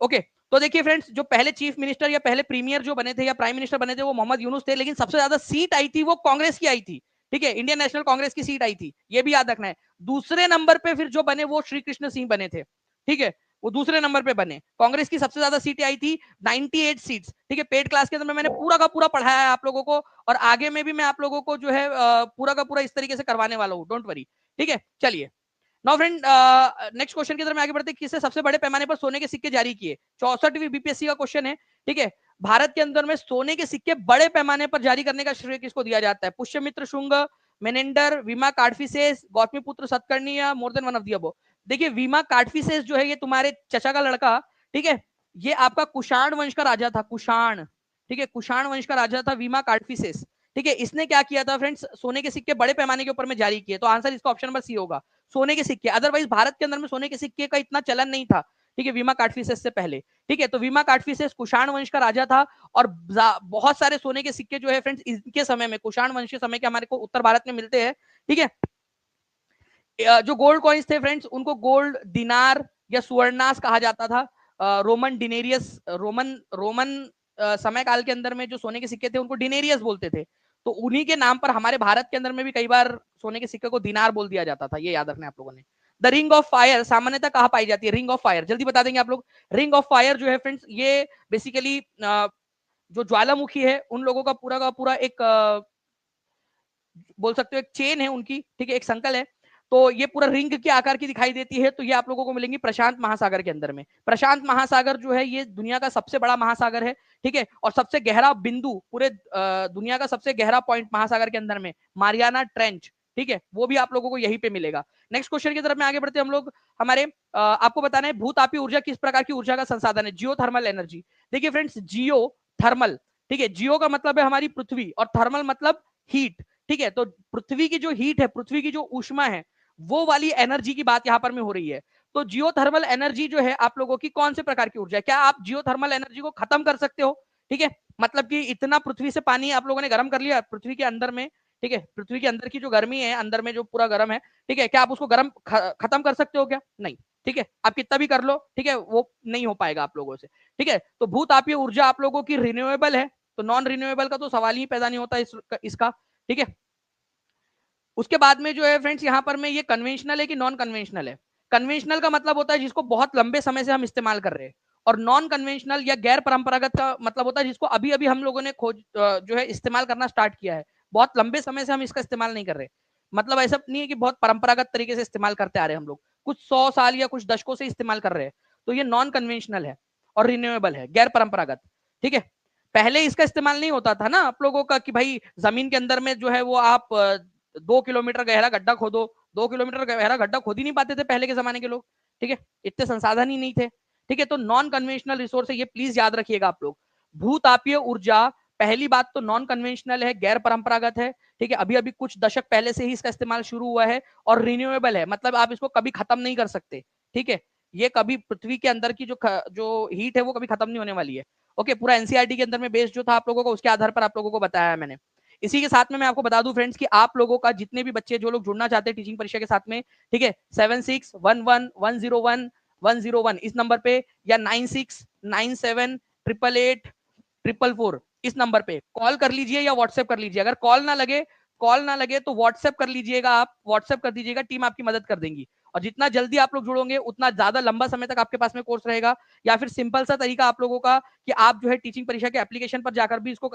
ओके, तो देखिए फ्रेंड्स जो पहले चीफ मिनिस्टर या पहले प्रीमियर जो बने थे या प्राइम मिनिस्टर बने थे वो मोहम्मद यूनुस थे, लेकिन सबसे ज्यादा सीट आई थी वो कांग्रेस की आई थी, ठीक है, इंडियन नेशनल कांग्रेस की सीट आई थी, ये भी याद रखना है। दूसरे नंबर पे फिर जो बने वो श्री कृष्ण सिंह बने थे, ठीक है, वो दूसरे नंबर पे बने। कांग्रेस की सबसे ज्यादा सीटें आई थी 98 सीट्स, ठीक है। पेड क्लास के अंदर मैंने पूरा का पूरा पढ़ाया है आप लोगों को, और आगे में भी मैं आप लोगों को जो है पूरा का पूरा इस तरीके से करवाने वाला हूँ, डोंट वरी, ठीक है। चलिए नाउ फ्रेंड, नेक्स्ट क्वेश्चन की तरफ आगे बढ़ते हैं। किसने सबसे बड़े पैमाने पर सोने के सिक्के जारी किए? 64वीं बीपीएससी का क्वेश्चन है, ठीक है। भारत के अंदर में सोने के सिक्के बड़े पैमाने पर जारी करने का श्रेय किसको दिया जाता है? पुष्यमित्र शुंग, मेनेंडर, वीमा काडफिसेस, गौतमीपुत्र सतकर्णी, या more than one of the above? देखिए वीमा काडफिसेस जो है ये तुम्हारे चचा का लड़का, ठीक है, ये आपका कुषाण वंश का राजा था, कुषाण, ठीक है, कुषाण वंश का राजा था वीमा काडफिसेस, ठीक है। इसने क्या किया था फ्रेंड्स? सोने के सिक्के बड़े पैमाने के ऊपर में जारी किए, तो आंसर इसका ऑप्शन नंबर सी होगा, सोने के सिक्के। अदरवाइज भारत के अंदर में सोने के सिक्के का इतना चलन नहीं था, ठीक है, वीमा काडफिसेस से पहले, ठीक है। तो वीमा काडफिसेस कुषाण वंश का राजा था, और बहुत सारे सोने के सिक्के जो है फ्रेंड्स इनके समय में, कुषाण वंश के समय के हमारे को उत्तर भारत में मिलते हैं, ठीक है। जो गोल्ड कॉइन्स थे फ्रेंड्स उनको गोल्ड दिनार या सुवर्णास कहा जाता था। रोमन डिनेरियस, रोमन रोमन समय काल के अंदर में जो सोने के सिक्के थे उनको डिनेरियस बोलते थे, तो उन्हीं के नाम पर हमारे भारत के अंदर में भी कई बार सोने के सिक्के को दिनार बोल दिया जाता था, ये याद रखना है आप लोगों ने। द रिंग ऑफ फायर सामान्यतः कहाँ पाई जाती है? रिंग ऑफ फायर जल्दी बता देंगे आप लोग। रिंग ऑफ फायर जो है फ्रेंड्स ये बेसिकली जो ज्वालामुखी है उन लोगों का पूरा एक बोल सकते हो एक चेन है उनकी, ठीक है, एक संकल है, तो ये पूरा रिंग के आकार की दिखाई देती है। तो ये आप लोगों को मिलेंगी प्रशांत महासागर के अंदर में। प्रशांत महासागर जो है ये दुनिया का सबसे बड़ा महासागर है, ठीक है, और सबसे गहरा बिंदु पूरे दुनिया का सबसे गहरा पॉइंट महासागर के अंदर में मारियाना ट्रेंच, ठीक है, वो भी आप लोगों को यहीं पे मिलेगा। नेक्स्ट क्वेश्चन की तरफ में आगे बढ़ते हैं हम लोग। हमारे आपको बताना है भूतापीय ऊर्जा किस प्रकार की ऊर्जा का संसाधन है? जियो थर्मल एनर्जी। देखिए फ्रेंड्स जियो थर्मल, ठीक है, जियो का मतलब है हमारी पृथ्वी और थर्मल मतलब हीट, ठीक है। तो पृथ्वी की जो हीट है, पृथ्वी की जो ऊष्मा है, वो वाली एनर्जी की बात यहां पर में हो रही है। तो जियोथर्मल एनर्जी जो है आप लोगों की कौन से प्रकार की ऊर्जा है? क्या आप जियोथर्मल एनर्जी को खत्म कर सकते हो? ठीक है, मतलब कि इतना पृथ्वी से पानी आप लोगों ने गर्म कर लिया पृथ्वी के अंदर में, ठीक है, पृथ्वी के अंदर की जो गर्मी है, अंदर में जो पूरा गर्म है, ठीक है, क्या आप उसको गर्म खत्म कर सकते हो क्या? नहीं, ठीक है, आप कितना भी कर लो, ठीक है, वो नहीं हो पाएगा आप लोगों से, ठीक है। तो भूतापीय ऊर्जा आप लोगों की रिन्यूएबल है, तो नॉन रिन्यूएबल का तो सवाल ही पैदा नहीं होता इसका, ठीक है। उसके बाद में जो है फ्रेंड्स यहाँ पर में ये कन्वेंशनल है कि नॉन कन्वेंशनल है? कन्वेंशनल का मतलब होता है जिसको बहुत लंबे समय से हम इस्तेमाल कर रहे हैं, और नॉन कन्वेंशनल या गैर परंपरागत का मतलब होता है जिसको अभी अभी हम लोगों ने खोज जो है इस्तेमाल करना स्टार्ट किया है, बहुत लंबे समय से हम इसका इस्तेमाल नहीं कर रहे। मतलब ऐसा नहीं है कि बहुत परंपरागत तरीके से इस्तेमाल करते आ रहे हैं हम लोग, कुछ 100 साल या कुछ दशकों से इस्तेमाल कर रहे हैं, तो ये नॉन कन्वेंशनल है और रिन्यूएबल है, गैर परंपरागत, ठीक है। पहले इसका इस्तेमाल नहीं होता था ना आप लोगों का कि भाई जमीन के अंदर में जो है वो आप 2 किलोमीटर गहरा गड्ढा खोदो, 2 किलोमीटर गहरा गड्ढा खोद ही नहीं पाते थे पहले के जमाने के लोग, ठीक है, इतने संसाधन ही नहीं थे, ठीक है। तो नॉन कन्वेंशनल रिसोर्स है, ये प्लीज याद रखिएगा आप लोग। भूतापीय ऊर्जा पहली बात तो नॉन कन्वेंशनल है, गैर परंपरागत है, ठीक है, अभी अभी कुछ दशक पहले से ही इसका इस्तेमाल शुरू हुआ है, और रिन्यूएबल है, मतलब आप इसको कभी खत्म नहीं कर सकते, ठीक है। ये कभी पृथ्वी के अंदर की जो हीट है वो कभी खत्म नहीं होने वाली है। ओके, पूरा एनसीईआरटी के अंदर में बेस जो था आप लोगों को उसके आधार पर आप लोगों को बताया है मैंने। इसी के साथ में मैं आपको बता दूं फ्रेंड्स कि आप लोगों का जितने भी बच्चे जो लोग जुड़ना चाहते हैं टीचिंग परीक्षा के साथ में, ठीक है, 7611101101 इस नंबर पे, या 9697888844 इस नंबर पे कॉल कर लीजिए या व्हाट्सएप कर लीजिए। अगर कॉल ना लगे तो व्हाट्सएप कर लीजिएगा, आप व्हाट्सएप कर दीजिएगा, टीम आपकी मदद कर देंगी। और जितना जल्दी आप लोग जुड़ोगे उतना ज्यादा लंबा समय तक आपके पास में कोर्स रहेगा। या फिर सिंपल सा तरीका आप लोगों का कि आप जो है टीचिंग परीक्षा के एप्लीकेशन पर जाकर भी इसको